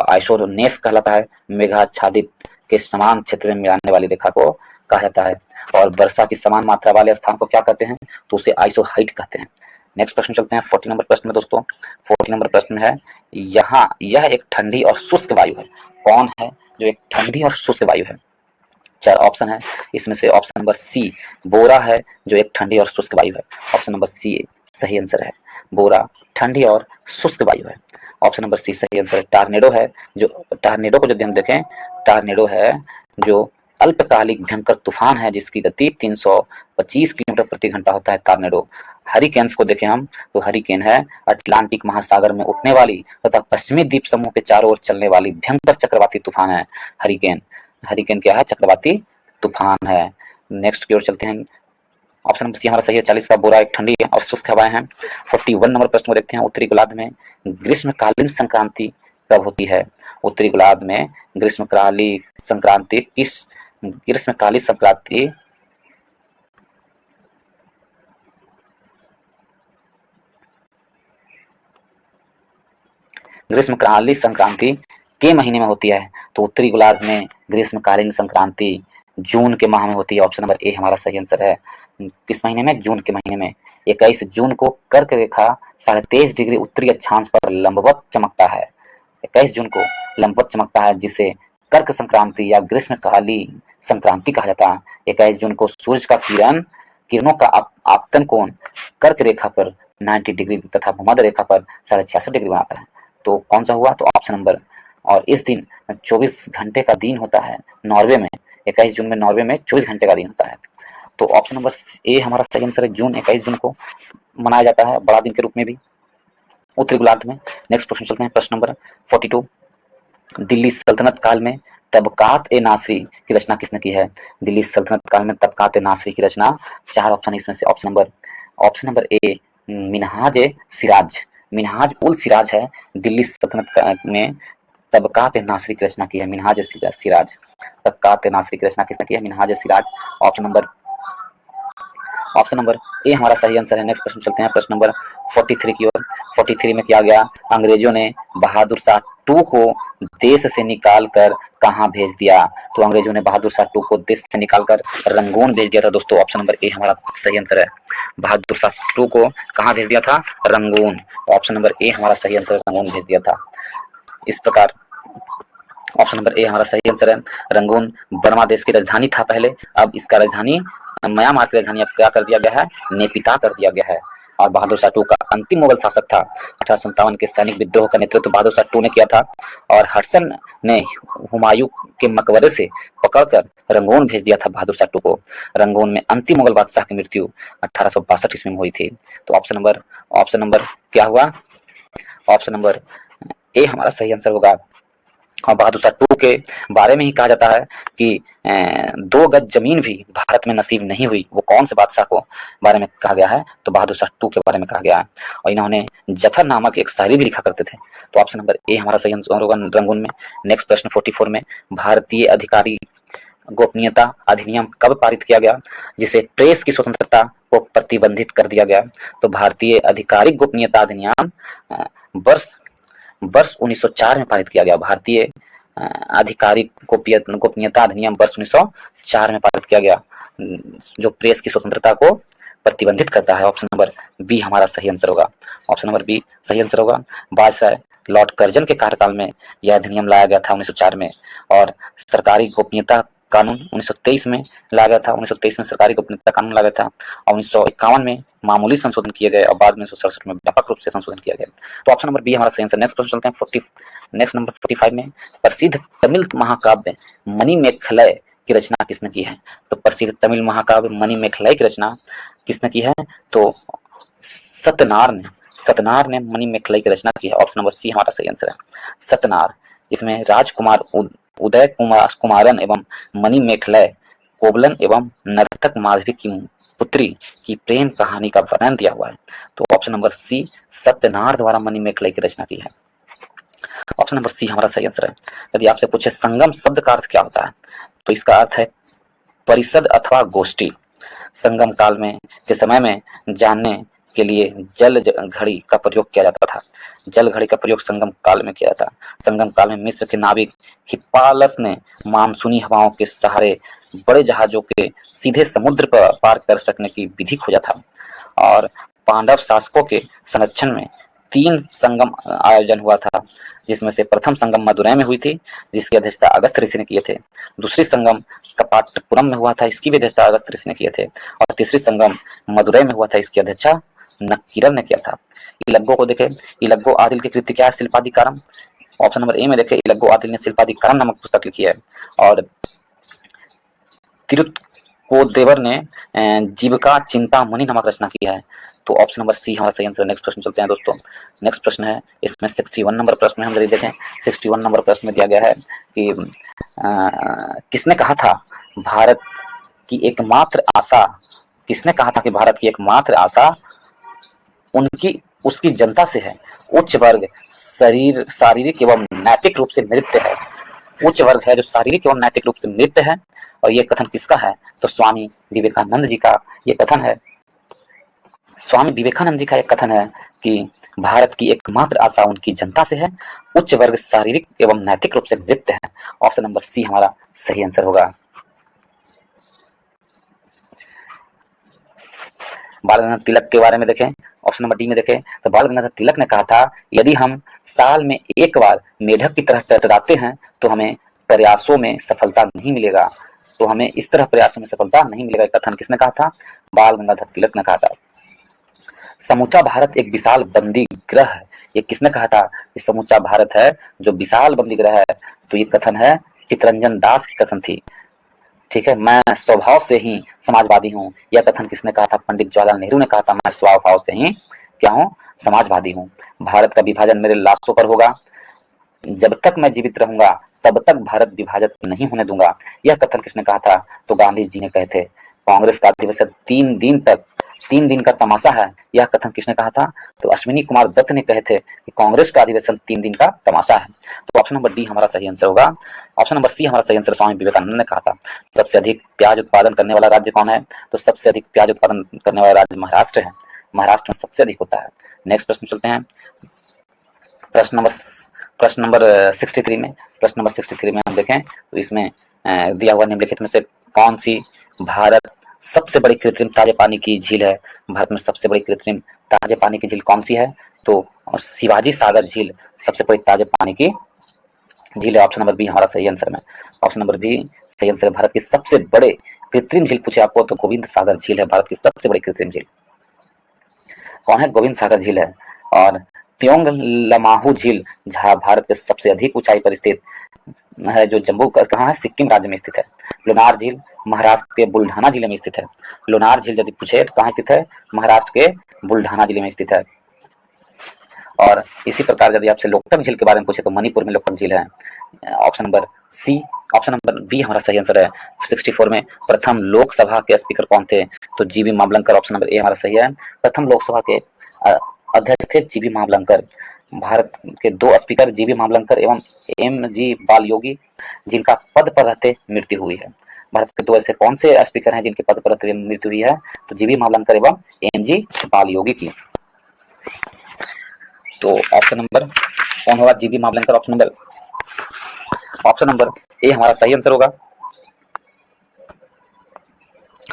आइसोनेफ कहलाता है मेघाच्छादित के समान क्षेत्र में मिलाने वाली रेखा को कहा जाता है। और वर्षा की समान मात्रा वाले स्थान को क्या कहते हैं? तो उसे आइसोहाइट कहते हैं। नेक्स्ट प्रश्न चलते हैं 40 नंबर प्रश्न में दोस्तों। 40 नंबर प्रश्न है यह एक ठंडी और शुष्क वायु है। कौन है जो एक ठंडी और शुष्क वायु है? 4 ऑप्शन है इसमें से। ऑप्शन नंबर सी बोरा है जो एक ठंडी और शुष्क वायु है। ऑप्शन नंबर सी सही आंसर है। बोरा ठंडी और शुष्क वायु है। ऑप्शन नंबर सी सही आंसर है। टार्नेडो है जो टार्नेडो को यदि हम देखें, टार्नेडो है जो अल्पकालिक भयंकर तूफान है जिसकी गति 325 किलोमीटर प्रति घंटा होता है टार्नेडो। हरिकेन्स को देखें हम, तो हरिकेन है अटलांटिक महासागर में उठने वाली तथा पश्चिमी द्वीप समूह के चारों ओर चलने वाली भयंकर चक्रवाती तूफान है हरिकेन। हरिकेन क्या है? चक्रवाती तूफान है। नेक्स्ट की ओर चलते हैं। ऑप्शन नंबर सी हमारा सही है। 40 का बोरा एक ठंडी और शुष्क हवाएं हैं। 41 नंबर प्रश्न को देखते हैं। उत्तरी गोलार्ध में ग्रीष्मकालीन संक्रांति कब होती है? उत्तरी गोलार्ध में ग्रीष्मकालीन संक्रांति ग्रीष्मकालीन संक्रांति ग्रीष्मकालीन संक्रांति के महीने में होती है? तो उत्तरी गोलार्ध में ग्रीष्मकालीन संक्रांति जून के माह में होती है। ऑप्शन नंबर ए हमारा सही आंसर है। किस महीने में? जून के महीने में। 21 जून को कर्क रेखा 23.5 डिग्री उत्तरी अक्षांश पर लंबवत चमकता है। 21 जून को लंबवत चमकता है, जिसे कर्क संक्रांति या ग्रीष्मकालीन संक्रांति कहा जाता है। 21 जून को सूरज का किरणों का आपतन कोण कर्क रेखा पर 90 डिग्री तथा भूमध्य रेखा पर 66.5 डिग्री बनाता है। तो कौन सा हुआ? तो ऑप्शन नंबर। और इस दिन 24 घंटे का दिन होता है नॉर्वे में। 21 जून में नॉर्वे में 24 घंटे का दिन होता है। तो ऑप्शन नंबर ए हमारा सही आंसर है। जून 21 जून को मनाया जाता है बड़ा दिन के रूप में भी उत्तरी गोलार्ध में। नेक्स्ट प्रश्न चलते हैं, प्रश्न नंबर 42। दिल्ली सल्तनत काल में तबकात ए नासरी की रचना किसने की है? दिल्ली सल्तनत काल में तबकात ए नासरी की रचना, 4 ऑप्शन इसमें से ऑप्शन नंबर ए मिनहाज ए सिराज, मिनहाज उल सिराज है। दिल्ली सल्तनत में तबकात ए नासरी की रचना की है मिनहाज ए सिराज। तबकात ए नासरी की रचना किसने की है? मिनहाज ए सिराज। ऑप्शन नंबर ए हमारा सही आंसर है। नेक्स्ट प्रश्न चलते हैं, प्रश्न नंबर 43 की ओर। 43 में किया गया? अंग्रेजों ने बहादुर शाह 2 को देश से निकाल कर कहाँ भेज दिया? तो अंग्रेजों ने बहादुर शाह 2 को देश से निकाल कर रंगून भेज दिया था दोस्तों। ऑप्शन नंबर ए हमारा सही आंसर है। बहादुर शाह 2 को कहाँ भेज दिया था? रंगून। ऑप्शन नंबर ए हमारा सही आंसर, रंगून भेज दिया था। इस प्रकार ऑप्शन नंबर ए हमारा सही आंसर है। रंगून बर्मा देश की राजधानी था पहले, अब इसका राजधानी म्यांमार की राजधानी अब क्या कर दिया गया है? नेपिता कर दिया गया है। और बहादुर शाह 2 का अंतिम मुगल शासक था। 1857 के सैनिक विद्रोह का नेतृत्व बहादुर शाह 2 ने किया था। और हडसन ने हुमायूं के मकबरे से पकड़कर रंगून भेज दिया था बहादुर शाह 2 को। रंगून में अंतिम मुगल बादशाह की मृत्यु 1862 ईस्वी में हुई थी। तो ऑप्शन नंबर क्या हुआ? ऑप्शन नंबर ए हमारा सही आंसर होगा। और बहादुर शाह 2 के बारे में ही कहा जाता है कि 2 गज जमीन भी भारत में नसीब नहीं हुई। वो कौन से बादशाह को बारे में कहा गया है? तो बहादुर शाह 2 के बारे में कहा गया है। और इन्होंने जफर नामक एक शायरी भी लिखा करते थे। तो ऑप्शन नंबर ए हमारा सही आंसर होगा रंगून में। नेक्स्ट प्रश्न 44 में, भारतीय अधिकारी गोपनीयता अधिनियम कब पारित किया गया, जिसे प्रेस की स्वतंत्रता को प्रतिबंधित कर दिया गया? तो भारतीय आधिकारिक गोपनीयता अधिनियम वर्ष 1904 में पारित किया गया। भारतीय आधिकारिक गोपनीयता अधिनियम वर्ष 1904 में पारित किया गया, जो प्रेस की स्वतंत्रता को प्रतिबंधित करता है। ऑप्शन नंबर बी हमारा सही आंसर होगा। ऑप्शन नंबर बी सही आंसर होगा। बादशाह लॉर्ड कर्जन के कार्यकाल में यह अधिनियम लाया गया था 1904 में। और सरकारी गोपनीयता कानून 1923 में लाया गया था। 1923 में सरकारी गोपनीयता कानून लाया गया था। और 1951 में मामूली संशोधन किए गए और बाद में 1967 में व्यापक रूप से संशोधन किया गया। तो ऑप्शन नंबर बी हमारा सही आंसर। नेक्स्ट क्वेश्चन चलते हैं नेक्स्ट नंबर 45 में, प्रसिद्ध तमिल महाकाव्य मणिमेखलय की रचना किसने की है? तो प्रसिद्ध तमिल महाकाव्य मणिमेखलय की रचना किसने की है? तो सतनार ने मणिमेखलय की रचना की है। ऑप्शन नंबर सी हमारा सही आंसर है, सतनार। इसमें राजकुमार उदय कुमारन एवं मणिमेखलय कोबलन एवं नर्तक माधवी की पुत्री की प्रेम कहानी का वर्णन दिया हुआ है। तो ऑप्शन नंबर सी सत्यनार द्वारा मणिमेखलय की रचना की है। ऑप्शन नंबर सी हमारा सही आंसर है। यदि आपसे पूछे संगम शब्द का अर्थ क्या होता है, तो इसका अर्थ है परिषद अथवा गोष्ठी। संगम काल में के समय में जानने के लिए जल घड़ी का प्रयोग किया जाता था। जल घड़ी का प्रयोग संगम काल में किया था। संगम काल में मिस्र के नाविक हिप्पालस ने मानसूनी हवाओं के सहारे बड़े जहाजों के सीधे समुद्र पर पार कर सकने की विधि खोजा था। और पांडव शासकों के संरक्षण में 3 संगम आयोजन हुआ था, जिसमें से प्रथम संगम मदुरै में हुई थी, जिसकी अध्यक्षता अगस्त ऋषि ने किए थे। दूसरी संगम कपाटपुरम में हुआ था, इसकी भी अध्यक्षता अगस्त ऋषि ने किए थे। और तीसरी संगम मदुरै में हुआ था, इसकी अध्यक्षता नक्कीरन ने किया था। इलग्गो को देखें, इलग्गो आदिल की कृति क्या है? शिल्पाधिकारम। ऑप्शन नंबर ए में देखें, इलग्गो आदिल ने शिल्पाधिकारम नामक पुस्तक लिखी है। और तिरुत्कोदेवर ने जीविका चिंतामणि नामक रचना की है। तो ऑप्शन नंबर सी हमारा सही आंसर। नेक्स्ट प्रश्न चलते हैं दोस्तों। नेक्स्ट प्रश्न है, इसमें 61 नंबर प्रश्न है। हम देखें 61 नंबर प्रश्न में दिया गया है कि किसने कहा था भारत की एकमात्र आशा, किसने कहा था कि भारत की एकमात्र आशा उसकी जनता से है। उच्च वर्ग शारीरिक एवं नैतिक रूप से मृत है। उच्च वर्ग है जो शारीरिक एवं नैतिक रूप से मृत है। और ये कथन किसका है? तो स्वामी विवेकानंद जी का ये कथन है। स्वामी विवेकानंद जी का एक कथन है कि भारत की एकमात्र आशा उनकी जनता से है। उच्च वर्ग शारीरिक एवं नैतिक रूप से मृत है। ऑप्शन नंबर सी हमारा सही आंसर होगा। बाल गंगाधर तिलक के बारे में देखें, ऑप्शन नंबर डी में देखें तो बाल गंगाधर तिलक ने कहा था, यदि हम साल में एक बार मेढक की तरह टकराते हैं तो हमें प्रयासों में सफलता नहीं मिलेगा, तो हमें इस तरह प्रयासों में सफलता नहीं मिलेगा। कथन किसने कहा था? बाल गंगाधर तिलक ने कहा था। समूचा भारत एक विशाल बंदी ग्रह है, ये किसने कहा था कि समूचा भारत है जो विशाल बंदी ग्रह है? तो ये कथन है चित्तरंजन दास की कथन थी। ठीक है, मैं स्वभाव से ही समाजवादी हूँ, यह कथन किसने कहा था? पंडित जवाहरलाल नेहरू ने कहा था, मैं स्वभाव से ही क्या हूँ? समाजवादी हूँ। भारत का विभाजन मेरे लाशों पर होगा, जब तक मैं जीवित रहूंगा तब तक भारत विभाजित नहीं होने दूंगा, यह कथन किसने कहा था? तो गांधी जी ने कहे थे। कांग्रेस का अधिवेशन 3 दिन का तमाशा है, यह कथन किसने कहा था? तो अश्विनी कुमार दत्त ने कहे थे कि कांग्रेस का अधिवेशन 3 दिन का तमाशा है। तो ऑप्शन नंबर डी हमारा सही आंसर होगा। ऑप्शन नंबर सी हमारा सही आंसर स्वामी विवेकानंद ने कहा था। सबसे अधिक प्याज उत्पादन करने वाला राज्य कौन है? तो सबसे अधिक प्याज उत्पादन करने वाला राज्य महाराष्ट्र है, महाराष्ट्र में सबसे अधिक होता है। नेक्स्ट प्रश्न चलते हैं, प्रश्न नंबर 63 में। प्रश्न नंबर 63 में हम देखें तो इसमें दिया हुआ निम्नलिखित में से कौन सी भारत सबसे बड़ी कृत्रिम ताजे पानी की झील है? भारत में सबसे बड़ी कृत्रिम ताजे पानी की झील कौन सी है? तो शिवाजी सागर झील सबसे बड़ी ताजे पानी की झील है। ऑप्शन नंबर बी हमारा सही आंसर में, ऑप्शन नंबर बी सही आंसर है। भारत की सबसे बड़े कृत्रिम झील पूछे आपको तो गोविंद सागर झील है भारत की सबसे बड़ी कृत्रिम झील। कौन है? गोविंद सागर झील है। और त्योंग लमाहू झील जहाँ भारत के सबसे अधिक ऊंचाई पर स्थित है, जो जम्मू कहाँ है? सिक्किम राज्य में स्थित है। लोनार झील महाराष्ट्र के बुल्ढाना जिले में स्थित है। लोनार झील यदि पूछे तो कहाँ स्थित है? महाराष्ट्र के बुल्ढाना जिले में स्थित है। और इसी प्रकार यदि आपसे लोकटक झील के बारे में पूछे तो मणिपुर में लोकटक झील है। Option number C, option number B हमारा सही आंसर है। 64 में प्रथम लोकसभा के स्पीकर कौन थे? तो GB Mavalankar, option number A हमारा सही है। प्रथम लोकसभा के अध्यक्ष थे जीबी मावलंकर। भारत के 2 स्पीकर जीबी मावलंकर एवं एम जी बालयोगी, जिनका पद पर रहते मृत्यु हुई है। भारत के 2 ऐसे कौन से स्पीकर हैं जिनके पद पर रहते मृत्यु हुई है? तो जीबी मावलंकर एवं एम जी बालयोगी की। तो ऑप्शन नंबर कौन होगा? GB Mavalankar. Option number A हमारा सही आंसर होगा,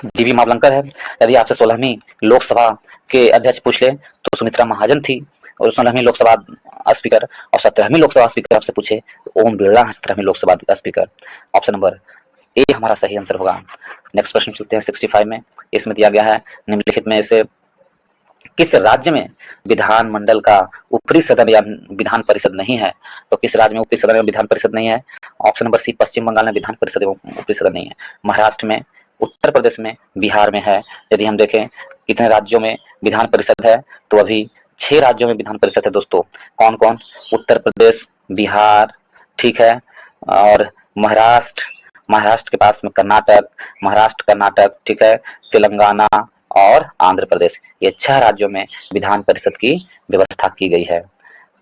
जीबी मावलंकर है। यदि आपसे 16वीं लोकसभा के अध्यक्ष पूछ ले तो सुमित्रा महाजन थी और 16वीं लोकसभा स्पीकर, और 17वीं लोकसभा स्पीकर आपसे पूछे तो ओम बिरला है 17वीं Lok Sabha speaker. Option number A हमारा सही आंसर होगा। नेक्स्ट प्रश्न चलते हैं 65 में। इसमें दिया गया है निम्नलिखित में से किस राज्य में विधानमंडल का ऊपरी सदन या विधान परिषद नहीं है? तो किस राज्य में ऊपरी सदन या विधान परिषद नहीं है? ऑप्शन नंबर सी पश्चिम बंगाल में विधान परिषद एवं ऊपरी सदन नहीं है। महाराष्ट्र में, उत्तर प्रदेश में, बिहार में है। यदि हम देखें कितने राज्यों में विधान परिषद है तो अभी 6 राज्यों में विधान परिषद है दोस्तों। कौन कौन? उत्तर प्रदेश, बिहार, ठीक है, और महाराष्ट्र के पास में कर्नाटक, ठीक है, तेलंगाना और आंध्र प्रदेश, ये 6 राज्यों में विधान परिषद की व्यवस्था की गई है।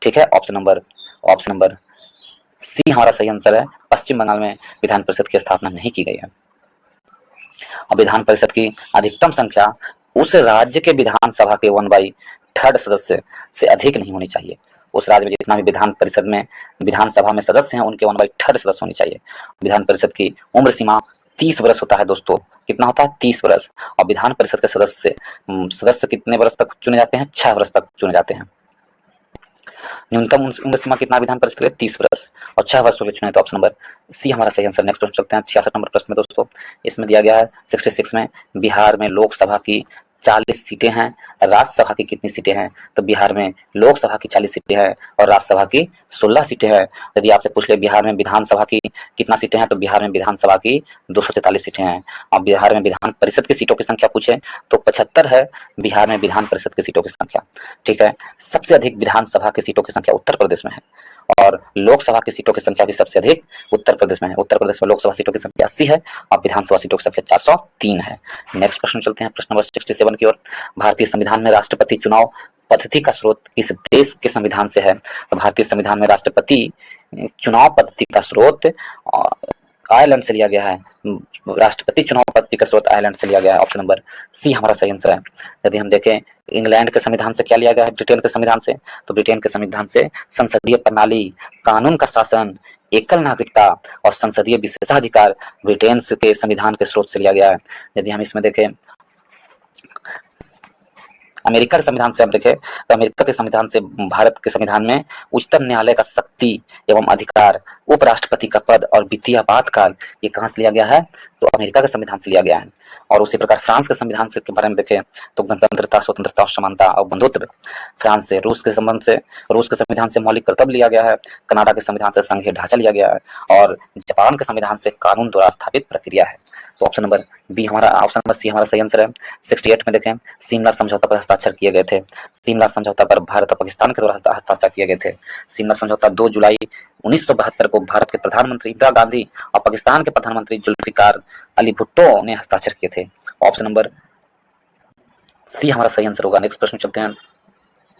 ठीक है, ऑप्शन नंबर सी हमारा सही आंसर है। पश्चिम बंगाल में विधान परिषद की स्थापना नहीं की गई है। और विधान परिषद की अधिकतम संख्या उस राज्य के विधानसभा के 1/3 सदस्य से अधिक नहीं होनी चाहिए। उस राज्य में जितना भी विधानसभा में सदस्य हैं उनके 1/3 सदस्य होनी चाहिए। विधान परिषद की उम्र सीमा 30 वर्ष होता है दोस्तों। कितना होता है? 30 वर्ष। और विधान परिषद के सदस्य कितने वर्ष तक चुने जाते हैं? 6 वर्ष तक चुने जाते हैं। न्यूनतम उम्र सीमा कितना विधान परिषद के? 30 वर्ष और 6 वर्ष के चुने, तो ऑप्शन नंबर सी हमारा सही आंसर। नेक्स्ट प्रश्न चलते हैं 66 नंबर प्रश्न में दोस्तों। इसमें दिया गया है 66 में बिहार में लोकसभा की 40 सीटें हैं, राज्यसभा की कितनी सीटें हैं? तो बिहार में लोकसभा की 40 सीटें हैं और राज्यसभा की 16 सीटें हैं। यदि आपसे पूछ ले बिहार में विधानसभा की कितना सीटें हैं तो बिहार में विधानसभा की 243 सीटें हैं। और बिहार में विधान परिषद की सीटों की संख्या पूछे तो 75 है बिहार में विधान परिषद की सीटों की संख्या। ठीक है, सबसे अधिक विधानसभा की सीटों की संख्या उत्तर प्रदेश में है और लोकसभा की सीटों की संख्या भी सबसे अधिक उत्तर प्रदेश में है। उत्तर प्रदेश में लोकसभा सीटों की संख्या 80 है और विधानसभा सीटों की संख्या 403 है। नेक्स्ट प्रश्न चलते हैं प्रश्न नंबर 67 की ओर। भारतीय संविधान में राष्ट्रपति चुनाव पद्धति का स्रोत किस देश के संविधान से है? तो भारतीय संविधान में राष्ट्रपति चुनाव पद्धति का स्रोत आयरलैंड से लिया गया है। राष्ट्रपति चुनाव पद्धति का स्रोत आयरलैंड से लिया गया है। ऑप्शन नंबर सी हमारा सही आंसर है। यदि हम देखें इंग्लैंड के संविधान से क्या लिया गया है, ब्रिटेन के संविधान से, तो ब्रिटेन के संविधान से संसदीय प्रणाली, कानून का शासन, एकल नागरिकता और संसदीय विशेषाधिकार ब्रिटेन के संविधान के स्रोत से लिया गया है। यदि हम इसमें देखें अमेरिका के संविधान से आप देखें तो अमेरिका के संविधान से भारत के संविधान में उच्चतम न्यायालय का शक्ति एवं अधिकार, उपराष्ट्रपति का पद और वित्तीय आपातकाल ये कहाँ से लिया गया है? तो अमेरिका के संविधान से लिया गया है। और उसी प्रकार फ्रांस के संविधान से के बारे में देखें तो गणतंत्रता, स्वतंत्रता और समानता और बंधुत्व फ्रांस से, रूस के संविधान से मौलिक कर्तव्य लिया गया है, कनाडा के संविधान से संघीय ढांचा लिया गया है और जापान के संविधान से कानून द्वारा स्थापित प्रक्रिया है। तो ऑप्शन नंबर सी हमारा सही आंसर है। 68 में देखें शिमला समझौता पर हस्ताक्षर किए गए थे। शिमला समझौता पर भारत और पाकिस्तान के द्वारा हस्ताक्षर किए गए थे। शिमला समझौता 2 जुलाई 1972 को भारत के प्रधानमंत्री इंदिरा गांधी और पाकिस्तान के प्रधानमंत्री जुल्फिकार अली भुट्टो ने हस्ताक्षर किए थे। ऑप्शन नंबर सी हमारा सही आंसर होगा। नेक्स्ट प्रश्न चलते हैं।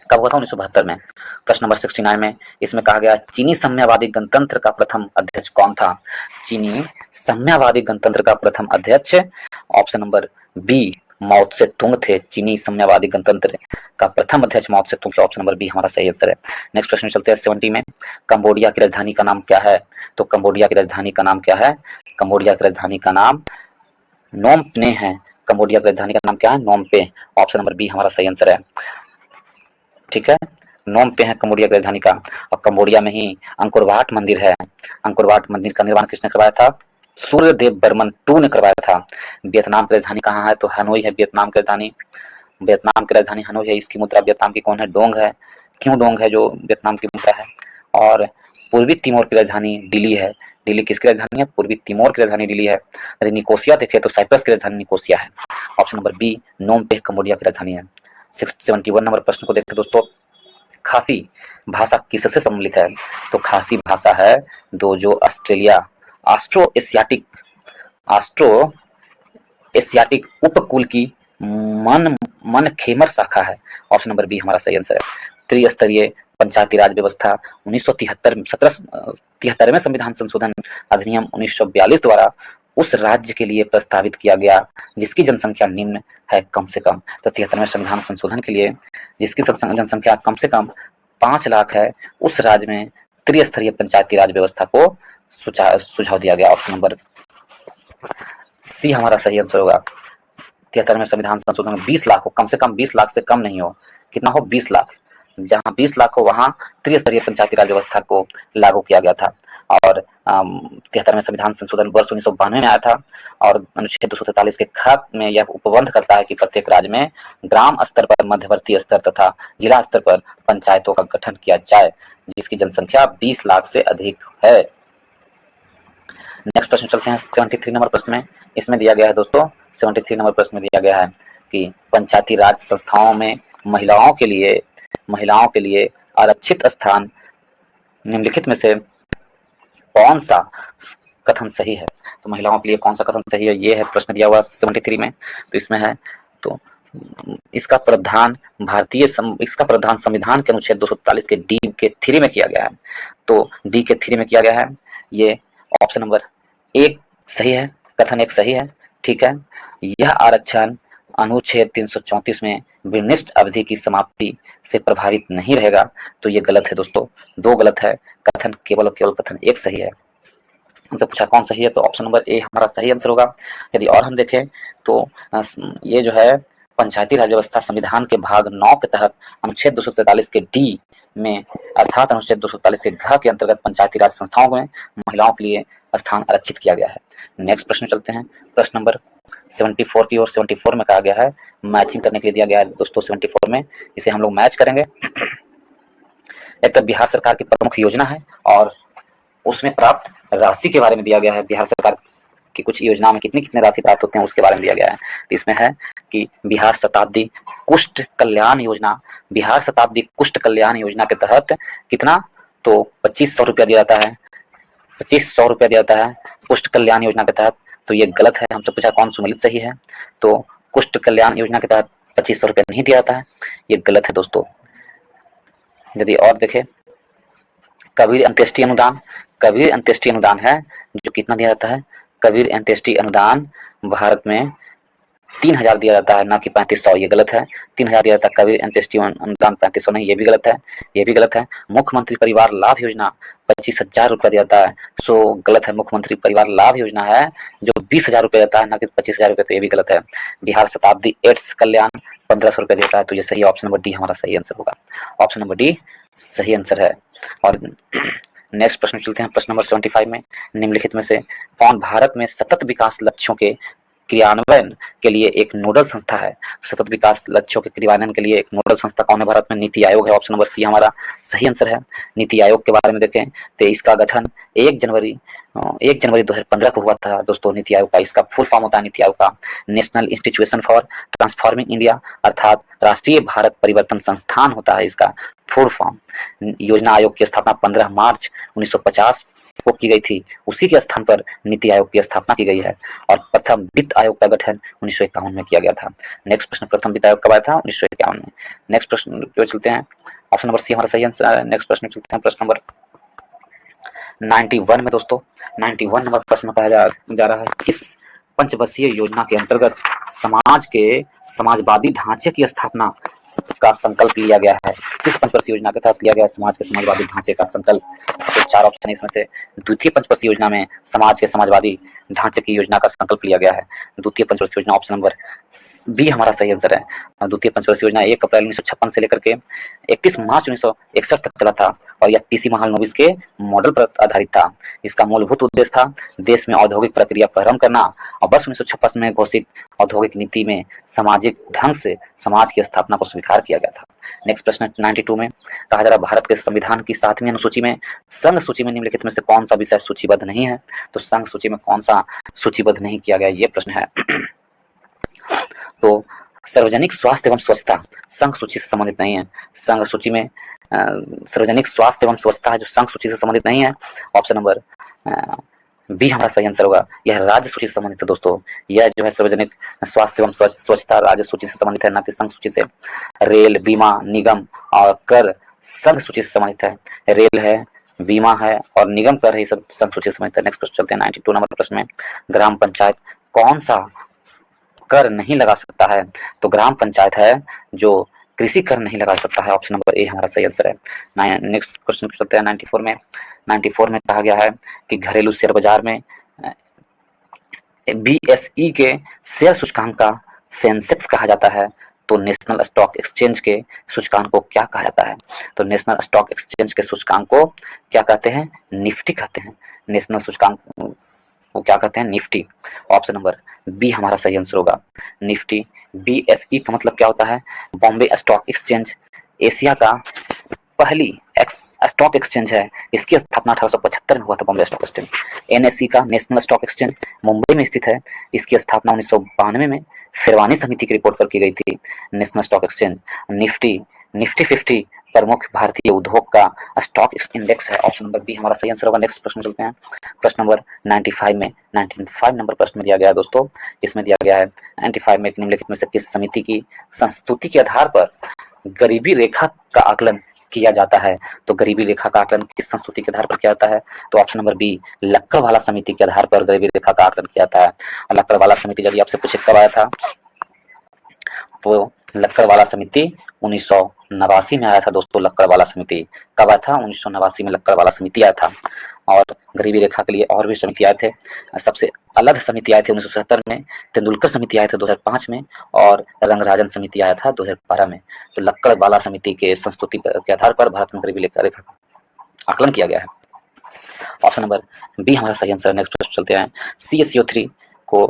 कब हुआ था? 1972 में। प्रश्न नंबर 69 में इसमें कहा गया चीनी साम्यवादी गणतंत्र का प्रथम अध्यक्ष कौन था? चीनी साम्यवादी गणतंत्र का प्रथम अध्यक्ष ऑप्शन नंबर बी माओ त्से तुंग थे। चीनी साम्यवादी गणतंत्र का प्रथम अध्यक्ष माओ त्से तुंग थे। ऑप्शन नंबर बी हमारा सही आंसर है। नेक्स्ट प्रश्न चलते हैं 70 में। कंबोडिया की राजधानी का नाम क्या है? तो कंबोडिया की राजधानी का नाम क्या है? कंबोडिया की राजधानी का नाम नोम पेन्ह है। कंबोडिया की राजधानी का नाम क्या है? नोम पेन्ह। ऑप्शन नंबर बी हमारा सही आंसर है। ठीक है, नोम पेन्ह है कंबोडिया की राजधानी का। और कंबोडिया में ही अंकोर वाट मंदिर है। अंकोर वाट मंदिर का निर्माण किसने करवाया था? सूर्यदेव बर्मन टू ने करवाया था। वियतनाम की राजधानी कहाँ है? तो हनोई है वियतनाम की राजधानी। वियतनाम की राजधानी हनोई है। इसकी मुद्रा वियतनाम की कौन है? डोंग है। क्यों डोंग है जो वियतनाम की मुद्रा है? और पूर्वी तिमोर की राजधानी दिल्ली है। दिल्ली किसकी राजधानी है? पूर्वी तिमोर की राजधानी दिल्ली है। यदि निकोसिया देखे तो साइप्रस की राजधानी निकोसिया है। ऑप्शन नंबर बी नोम पेन्ह कंबोडिया की राजधानी है। 71 नंबर प्रश्न को देखें दोस्तों। खासी भाषा किससे सम्मिलित है? तो खासी भाषा है दो जो ऑस्ट्रो एशियाटिक उपकुल की मन खेमर शाखा है। ऑप्शन नंबर बी हमारा सही आंसर है। त्रिस्तरीय पंचायती राज व्यवस्था 1973 संविधान संशोधन अधिनियम 1942 द्वारा उस राज्य के लिए प्रस्तावित किया गया जिसकी जनसंख्या निम्न है कम से कम। तो 73वें संविधान संशोधन के लिए जिसकी जनसंख्या कम से कम 5 लाख है उस राज्य में त्रिस्तरीय पंचायती राज व्यवस्था को सुझाव दिया गया। ऑप्शन नंबर सी हमारा सही आंसर होगा। 73वें संविधान संशोधन में 20 लाख हो, कम से कम 20 लाख से कम नहीं हो। कितना हो? 20 लाख। जहां 20 लाख हो वहां त्रिस्तरीय पंचायती राज व्यवस्था को लागू किया गया था। और 73वें संविधान संशोधन वर्ष 1992 में आया था और अनुच्छेद 243 के ख में यह उपबंध करता है कि प्रत्येक राज्य में ग्राम स्तर पर, मध्यवर्ती स्तर तथा जिला स्तर पर पंचायतों का गठन किया जाए जिसकी जनसंख्या 20 लाख से अधिक है। नेक्स्ट प्रश्न चलते हैं 73 नंबर प्रश्न में। इसमें दिया गया है दोस्तों 73 नंबर प्रश्न में दिया गया है कि पंचायती राज संस्थाओं में महिलाओं के लिए आरक्षित स्थान निम्नलिखित में से कौन सा कथन सही है? तो महिलाओं के लिए कौन सा कथन सही है? ये है प्रश्न दिया हुआ 73 में। तो इसमें है तो इसका प्रावधान संविधान के अनुच्छेद 243 के डी के 3 में किया गया है। तो डी के 3 में किया गया है। ये ऑप्शन नंबर 1 सही है। कथन 1 सही है। ठीक है, यह आरक्षण अनुच्छेद 334 में विनिष्ट अवधि की समाप्ति से प्रभावित नहीं रहेगा। तो ये गलत है दोस्तों, 2 गलत है। कथन केवल और केवल कथन 1 सही है। हमसे पूछा कौन सही है? तो ऑप्शन नंबर ए हमारा सही आंसर होगा। यदि और हम देखें तो ये जो है पंचायती राज व्यवस्था संविधान के भाग 9 के तहत अनुच्छेद 243 के डी में अर्थात अनुच्छेद 243 के घ के अंतर्गत पंचायती राज संस्थाओं में महिलाओं के लिए स्थान आरक्षित किया गया है। नेक्स्ट प्रश्न चलते हैं। प्रश्न नंबर 74 की ओर। 74 में कहा गया है मैचिंग करने के लिए दिया गया है दोस्तों 74 में। इसे हम लोग मैच करेंगे। एक तो बिहार सरकार की प्रमुख योजना है और उसमें प्राप्त राशि के बारे में दिया गया है। बिहार सरकार की कुछ योजनाओं में कितनी राशि प्राप्त होते हैं उसके बारे में दिया गया है। तो इसमें है कि बिहार शताब्दी कुष्ठ कल्याण योजना के तहत कितना? तो 2500 रुपया दिया जाता है। 2500 रुपया दिया जाता है कुष्ठ कल्याण योजना के तहत। तो ये गलत है। हमसे पूछा कौन सुमेलित सही है? तो कुष्ठ कल्याण योजना के तहत 2500 रुपया नहीं दिया जाता है। ये गलत है दोस्तों। यदि और देखें कबीर अंत्येष्टि अनुदान है जो कितना दिया जाता है? कबीर अंत्येष्टि अनुदान भारत में 3000 दिया जाता है, ना कि 3500। ये गलत है। 3000 दिया जाता है कबीर अंत्येष्टि अनुदान, 3500 नहीं। ये भी गलत है। मुख्यमंत्री परिवार लाभ योजना 25,000 रुपया दिया जाता है, सो गलत है। मुख्यमंत्री परिवार लाभ योजना है जो 20,000 रुपया देता है, ना कि 25,000 रुपया, तो ये भी गलत है। बिहार शताब्दी एड्स कल्याण 1500 रुपया देता है, तो ये सही ऑप्शन नंबर डी हमारा सही आंसर होगा। ऑप्शन नंबर डी सही आंसर है। और नेक्स्ट प्रश्न चलते हैं, प्रश्न नंबर 75 में, निम्नलिखित में से कौन भारत में सतत विकास लक्ष्यों के क्रियान्वयन के लिए एक नोडल संस्था है? सतत विकास लक्ष्यों के क्रियान्वयन के लिए एक नोडल संस्था कौन है भारत में? नीति आयोग है। ऑप्शन नंबर सी हमारा सही आंसर है। नीति आयोग के बारे में देखें तो इसका गठन 1 जनवरी 2015 को हुआ था दोस्तों। नीति आयोग का इसका फुल फॉर्म होता है नीति आयोग का national institution for transforming India, अर्थात राष्ट्रीय भारत परिवर्तन संस्थान होता है इसका फुल फॉर्म। योजना आयोग की स्थापना 15 मार्च 1950 को की गई थी, उसी के स्थान पर नीति आयोग की स्थापना की गई है। और प्रथम वित्त आयोग का गठन 1951 में किया गया था। नेक्स्ट प्रश्न, प्रथम वित्त आयोग कब आया था? 1951 में। नेक्स्ट प्रश्न जो चलते हैं, ऑप्शन नंबर सी हमारा सही आंसर है। नेक्स्ट प्रश्न चलते हैं, प्रश्न नंबर 91 में दोस्तों। 91 नंबर प्रश्न कहा जा रहा है, किस पंचवर्षीय योजना के अंतर्गत समाज के समाजवादी ढांचे की स्थापना का संकल्प लिया गया है? किस पंचवर्षीय योजना के तहत लिया गया है समाज के समाजवादी ढांचे का संकल्प? तो 4 ऑप्शन है इसमें से। द्वितीय पंचवर्षीय योजना में समाज के समाजवादी ढांचे की योजना का संकल्प लिया गया है। द्वितीय पंचवर्षीय योजना ऑप्शन नंबर बी हमारा सही आंसर है। द्वितीय पंचवर्षीय योजना 1 अप्रैल 1956 से लेकर के 31 मार्च 1961 तक चला था और यह पीसी महालनोबिस के मॉडल पर आधारित था। इसका मूलभूत उद्देश्य था देश में औद्योगिक प्रक्रिया प्रारंभ करना और वर्ष 1956 में घोषित औद्योगिक नीति में सामाजिक ढंग से समाज की स्थापना को स्वीकार किया गया था। नेक्स्ट प्रश्न 92 में कहा जा रहा, भारत के संविधान की 7वीं अनुसूची में संघ सूची में निम्नलिखित में से कौन सा विषय सूचीबद्ध नहीं है? तो संघ सूची में कौन सा सूचीबद्ध नहीं किया गया, ये प्रश्न है। तो सार्वजनिक स्वास्थ्य एवं स्वच्छता संघ सूची से संबंधित नहीं है। संघ सूची में सार्वजनिक स्वास्थ्य एवं स्वच्छता है जो संघ सूची से संबंधित नहीं है। ऑप्शन नंबर बी हमारा सही आंसर होगा। यह राज्य सूची से संबंधित है दोस्तों। यह जो है सार्वजनिक स्वास्थ्य एवं स्वच्छता राज्य सूची से संबंधित है, ना कि संघ सूची से। रेल, बीमा निगम और कर संघ सूची से संबंधित है। रेल है, बीमा है और निगम कर है, सब संघ सूची से संबंधित है। नेक्स्ट प्रश्न चलते हैं 92 नंबर प्रश्न में, ग्राम पंचायत कौन सा कर नहीं लगा सकता है? तो ग्राम पंचायत है जो कृषि कर नहीं लगा सकता है। ऑप्शन नंबर ए हमारा सही आंसर है। नेक्स्ट क्वेश्चन चलते हैं 94 में। 94 में कहा गया है कि घरेलू शेयर बाजार में बीएसई के शेयर सूचकांक का सेंसेक्स कहा जाता है, तो नेशनल स्टॉक एक्सचेंज के सूचकांक को क्या कहा जाता है? तो नेशनल स्टॉक एक्सचेंज के सूचकांक को क्या कहते हैं? निफ्टी कहते हैं। नेशनल सूचकांक को क्या कहते हैं? निफ्टी। ऑप्शन नंबर बी हमारा सही आंसर होगा, निफ्टी। बीएसई का मतलब क्या होता है? बॉम्बे स्टॉक एक्सचेंज एशिया का पहली स्टॉक एक्सचेंज है। इसकी स्थापना 1875 में हुआ था, बॉम्बे स्टॉक एक्सचेंज। एनएसई का नेशनल स्टॉक एक्सचेंज मुंबई में स्थित है। इसकी स्थापना 1992 में फिरवानी समिति की रिपोर्ट पर की गई थी। नेशनल स्टॉक एक्सचेंज निफ्टी 50 प्रमुख भारतीय उद्योग का स्टॉक इंडेक्स है। ऑप्शन नंबर बी हमारा सही आंसर होगा। नेक्स्ट प्रश्न चलते हैं, प्रश्न नंबर 95 में। 95 नंबर प्रश्न में दिया गया है दोस्तों। इसमें दिया गया है 95 में निम्नलिखित में से किस समिति की संस्तुति के आधार पर गरीबी रेखा का आकलन किया जाता है? तो गरीबी रेखा का आकलन किस संस्तुति के आधार पर किया जाता है? तो ऑप्शन नंबर बी लक्कड़वाला समिति के आधार पर गरीबी रेखा का आकलन किया जाता है। और लक्कड़वाला समिति यदि आपसे पूछे कब आया था, तो लक्कड़वाला समिति 1989 में आया था दोस्तों। लक्कड़वाला समिति कब आया था? 1989 में लक्कड़वाला समिति आया था। और गरीबी रेखा के लिए और भी समिति आए थे। सबसे अलग समिति आए थे 1977 में, तेंदुलकर समिति आए थे 2005 में और रंगराजन समिति आया था 2012 में। तो लक्कड़वाला समिति के संस्तुति के आधार पर भारत में गरीबी रेखा का आकलन किया गया है। ऑप्शन नंबर बी हमारा सही आंसर। नेक्स्ट प्रश्न चलते हैं, CaCO3 को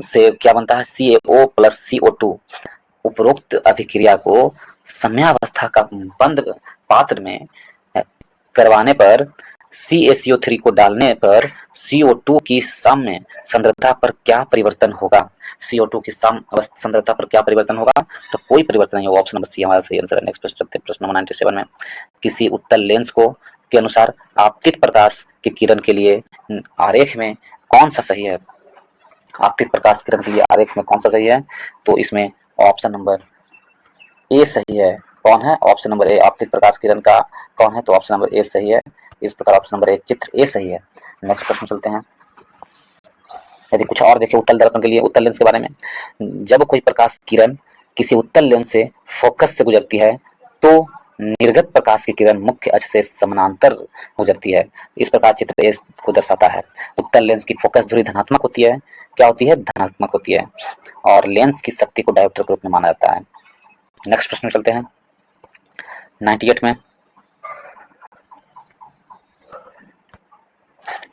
से क्या बनता है? CaO plus CO2। उपरोक्त अभिक्रिया को समयावस्था का बंद पात्र में करवाने पर CaCO3 को डालने पर CO2 की साम्य सांद्रता पर क्या परिवर्तन होगा? CO2 की साम्य सांद्रता पर क्या परिवर्तन होगा? तो कोई परिवर्तन नहीं होगा। ऑप्शन नंबर सी हमारा सही आंसर है। नेक्स्ट प्रश्न चलते हैं, प्रश्न नंबर 97 में, किसी उत्तल लेंस को के अनुसार आपतित प्रकाश की किरण के लिए आरेख में कौन सा सही है? आपतित प्रकाश किरण के लिए आरेख में कौन सा सही है? तो इसमें ऑप्शन नंबर ए सही है। कौन है? ऑप्शन नंबर ए आपतित प्रकाश किरण का कौन है? तो ऑप्शन नंबर ए सही है। इस प्रकार ऑप्शन नंबर 1 चित्र ए सही है। नेक्स्ट प्रश्न चलते हैं, यदि कुछ और देखिए उत्तल दर्पण के लिए, उत्तल लेंस के बारे में, जब कोई प्रकाश किरण किसी उत्तल लेंस से फोकस से गुजरती है तो निर्गत प्रकाश की किरण मुख्य अक्ष से समानांतर गुजरती है। इस प्रकार चित्र ए को दर्शाता है। उत्तल लेंस की फोकस धुरी धनात्मक होती है। क्या होती है? धनात्मक होती है। और लेंस की शक्ति को डायोप्टर के रूप में माना जाता है। नेक्स्ट प्रश्न में चलते हैं 98 में।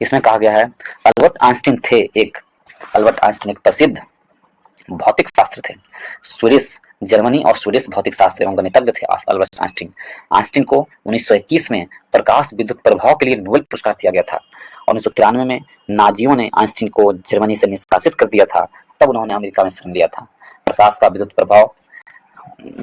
इसमें कहा गया है अल्बर्ट आइंस्टीन एक प्रसिद्ध भौतिक शास्त्र थे। स्वीडिश, जर्मनी और स्वीडिश भौतिक शास्त्र एवं गणितज्ञ थे अल्बर्ट आइंस्टीन। आइंस्टीन को 1921 में प्रकाश विद्युत प्रभाव के लिए नोबेल पुरस्कार दिया गया था। 1993 में नाजियों ने आइंस्टीन को जर्मनी से निष्कासित कर दिया था। तब उन्होंने अमेरिका में शरण लिया था। प्रकाश का विद्युत प्रभाव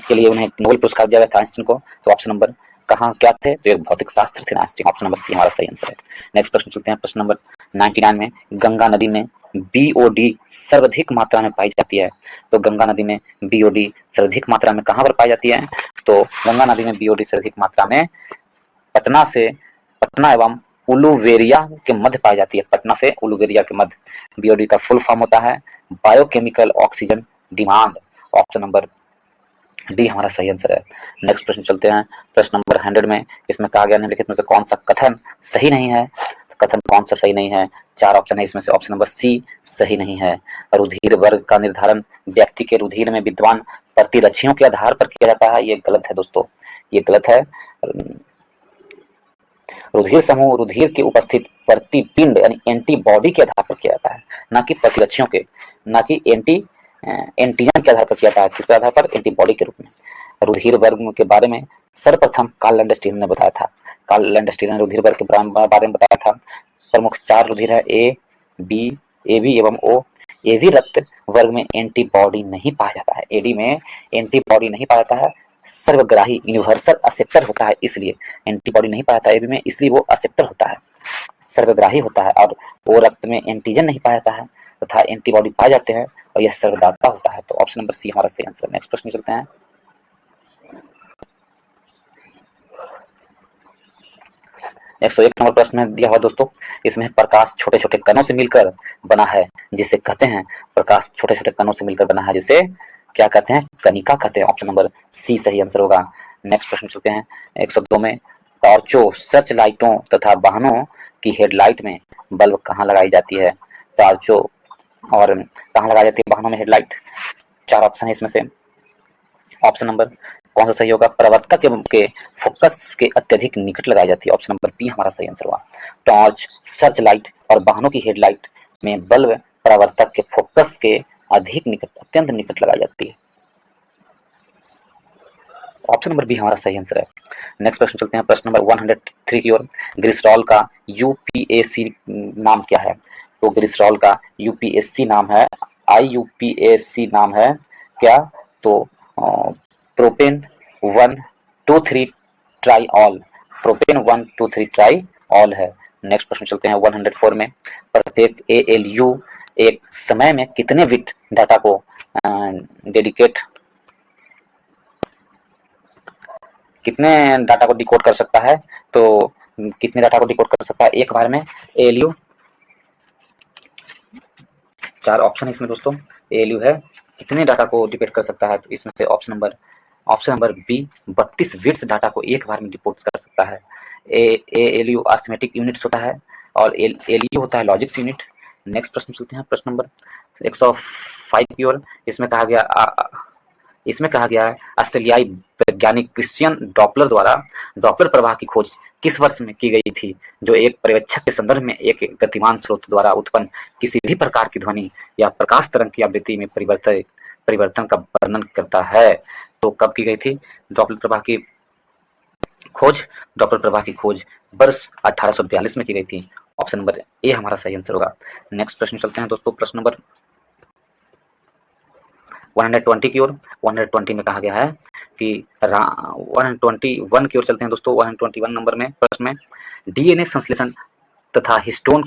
के लिए उन्हें नोबेल पुरस्कार दिया गया था आइंस्टीन को। तो ऑप्शन नंबर कहाँ क्या थे? तो एक भौतिक शास्त्र थे आइंस्टीन। ऑप्शन नंबर सी हमारा सही आंसर है। नेक्स्ट प्रश्न चलते हैं प्रश्न नंबर 99 में। गंगा नदी में बीओडी सर्वाधिक मात्रा में पाई जाती है। तो गंगा नदी में बीओडी सर्वाधिक मात्रा में कहाँ पर पाई जाती है? तो गंगा नदी में बीओडी सर्वाधिक मात्रा में पटना एवं उलुवेरिया के मध्य पाई जाती है। पटना से उलुवेरिया के मध्य। बीओडी का फुल फॉर्म होता है biochemical oxygen demand. Option number D हमारा सही आंसर है। नेक्स्ट प्रश्न चलते हैं प्रश्न नंबर 100 में। इसमें कहा गया निम्नलिखित में से कौन सा कथन सही नहीं है? कथन कौन सा सही नहीं है? 4 ऑप्शन है इसमें से। ऑप्शन नंबर सी सही नहीं है। रुधिर वर्ग का निर्धारण व्यक्ति के रुधिर में विद्यमान प्रतिरक्षियों के आधार पर किया जाता है। ये गलत है दोस्तों, ये गलत है। रुधिर समूह रुधिर के उपस्थित प्रतिपिंड यानी एंटीबॉडी के आधार पर किया जाता है, ना कि प्रतिरक्षियों के, ना कि एंटीजन के आधार पर किया जाता है। किसके आधार पर? एंटीबॉडी के रूप में। रुधिर वर्ग के बारे में सर्वप्रथम कार्ल लैंडस्टीनर ने बताया था। कार्ल लैंडस्टीनर ने रुधिर वर्ग के बारे में बताया था। प्रमुख 4 रुधिर है ए, बी, ए बी एवं ओ। ए बी रक्त वर्ग में एंटीबॉडी नहीं पाया जाता है। एडी में एंटीबॉडी नहीं पाया जाता है। सर्वग्राही यूनिवर्सल एक्सेप्टर होता है, इसलिए एंटीबॉडी नहीं पाया जाता है एबी में, इसलिए वो एक्सेप्टर होता है, सर्वग्राही होता है। और वो रक्त में एंटीजन नहीं पाया जाता है तथा एंटीबॉडी पाए जाते हैं और यह सर्वदाता होता है। तो ऑप्शन नंबर सी हमारा सही आंसर है। नेक्स्ट प्रश्न चलते हैं 101 नंबर प्रश्न में दिया हुआ दोस्तों। इसमें प्रकाश छोटे छोटे कणों से मिलकर बना है जिसे कहते हैं, प्रकाश छोटे छोटे कणों से मिलकर बना है जिसे क्या कहते हैं? कणिका कहते हैं। ऑप्शन नंबर सी सही आंसर होगा। नेक्स्ट प्रश्न चलते हैं 102 में। टॉर्चों, सर्च लाइटों तथा वाहनों की हेडलाइट में बल्ब कहाँ लगाई जाती है? टॉर्चों और कहाँ लगाई जाती है वाहनों में हेडलाइट? 4 ऑप्शन है इसमें से। ऑप्शन नंबर कौन सा सही होगा? प्रवर्तक के फोकस के अत्यधिक निकट लगाई जाती है। ऑप्शन नंबर बी हमारा सही आंसर हुआ। टॉर्च, सर्च लाइट और वाहनों की हेडलाइट में बल्ब प्रवर्तक के फोकस के अधिक निकट, अत्यंत निकट लगाई जाती है। ऑप्शन नंबर बी हमारा सही आंसर है। नेक्स्ट प्रश्न चलते हैं प्रश्न नंबर 103 की ओर। ग्लिसरॉल का यूपीएसी नाम क्या है? तो ग्लिसरॉल का यूपीएसी नाम है, आईयूपीएसी नाम है क्या? तो प्रोपेन 1,2,3 ट्राइऑल। प्रोपेन 1,2,3 ट्राइऑल है। नेक्स्ट प्रश्न चलते हैं 104 में। प्रत्येक एएलयू एक समय में कितने बिट डाटा को डेडिकेट कितने डाटा को डिकोड कर सकता है? तो कितने डाटा को डिकोड कर सकता है एक बार में एएलयू? 4 ऑप्शन है इसमें दोस्तों। एएलयू है कितने डाटा को डिकोड कर सकता है? तो इसमें से option number B 32 bits data को एक बार में डिकोड कर सकता है। एएलयू अरिथमेटिक यूनिट्स होता है और एएलयू होता है लॉजिक्स यूनिट। नेक्स्ट प्रश्न चलते हैं प्रश्न नंबर 105 की ओर। इसमें कहा गया है ऑस्ट्रेलियाई वैज्ञानिक क्रिश्चियन डॉपलर द्वारा डॉपलर प्रवाह की खोज किस वर्ष में की गई थी, जो एक पर्यवेक्षक के संदर्भ में एक गतिमान स्रोत द्वारा उत्पन्न किसी भी प्रकार की ध्वनि या प्रकाश तरंग की आवृत्ति में परिवर्तन का वर्णन करता है? तो कब की गई थी डॉपलर प्रवाह की खोज? डॉपलर प्रवाह की खोज वर्ष 1842 में की गई थी। ऑप्शन नंबर ए हमारा सही आंसर होगा। नेक्स्ट प्रश्न चलते हैं दोस्तों प्रश्न नंबर 120 की ओर। 120 में कहा गया है कि 121 की ओर चलते हैं दोस्तों। 121 नंबर में प्रश्न में डीएनए संश्लेषण तथा हिस्टोन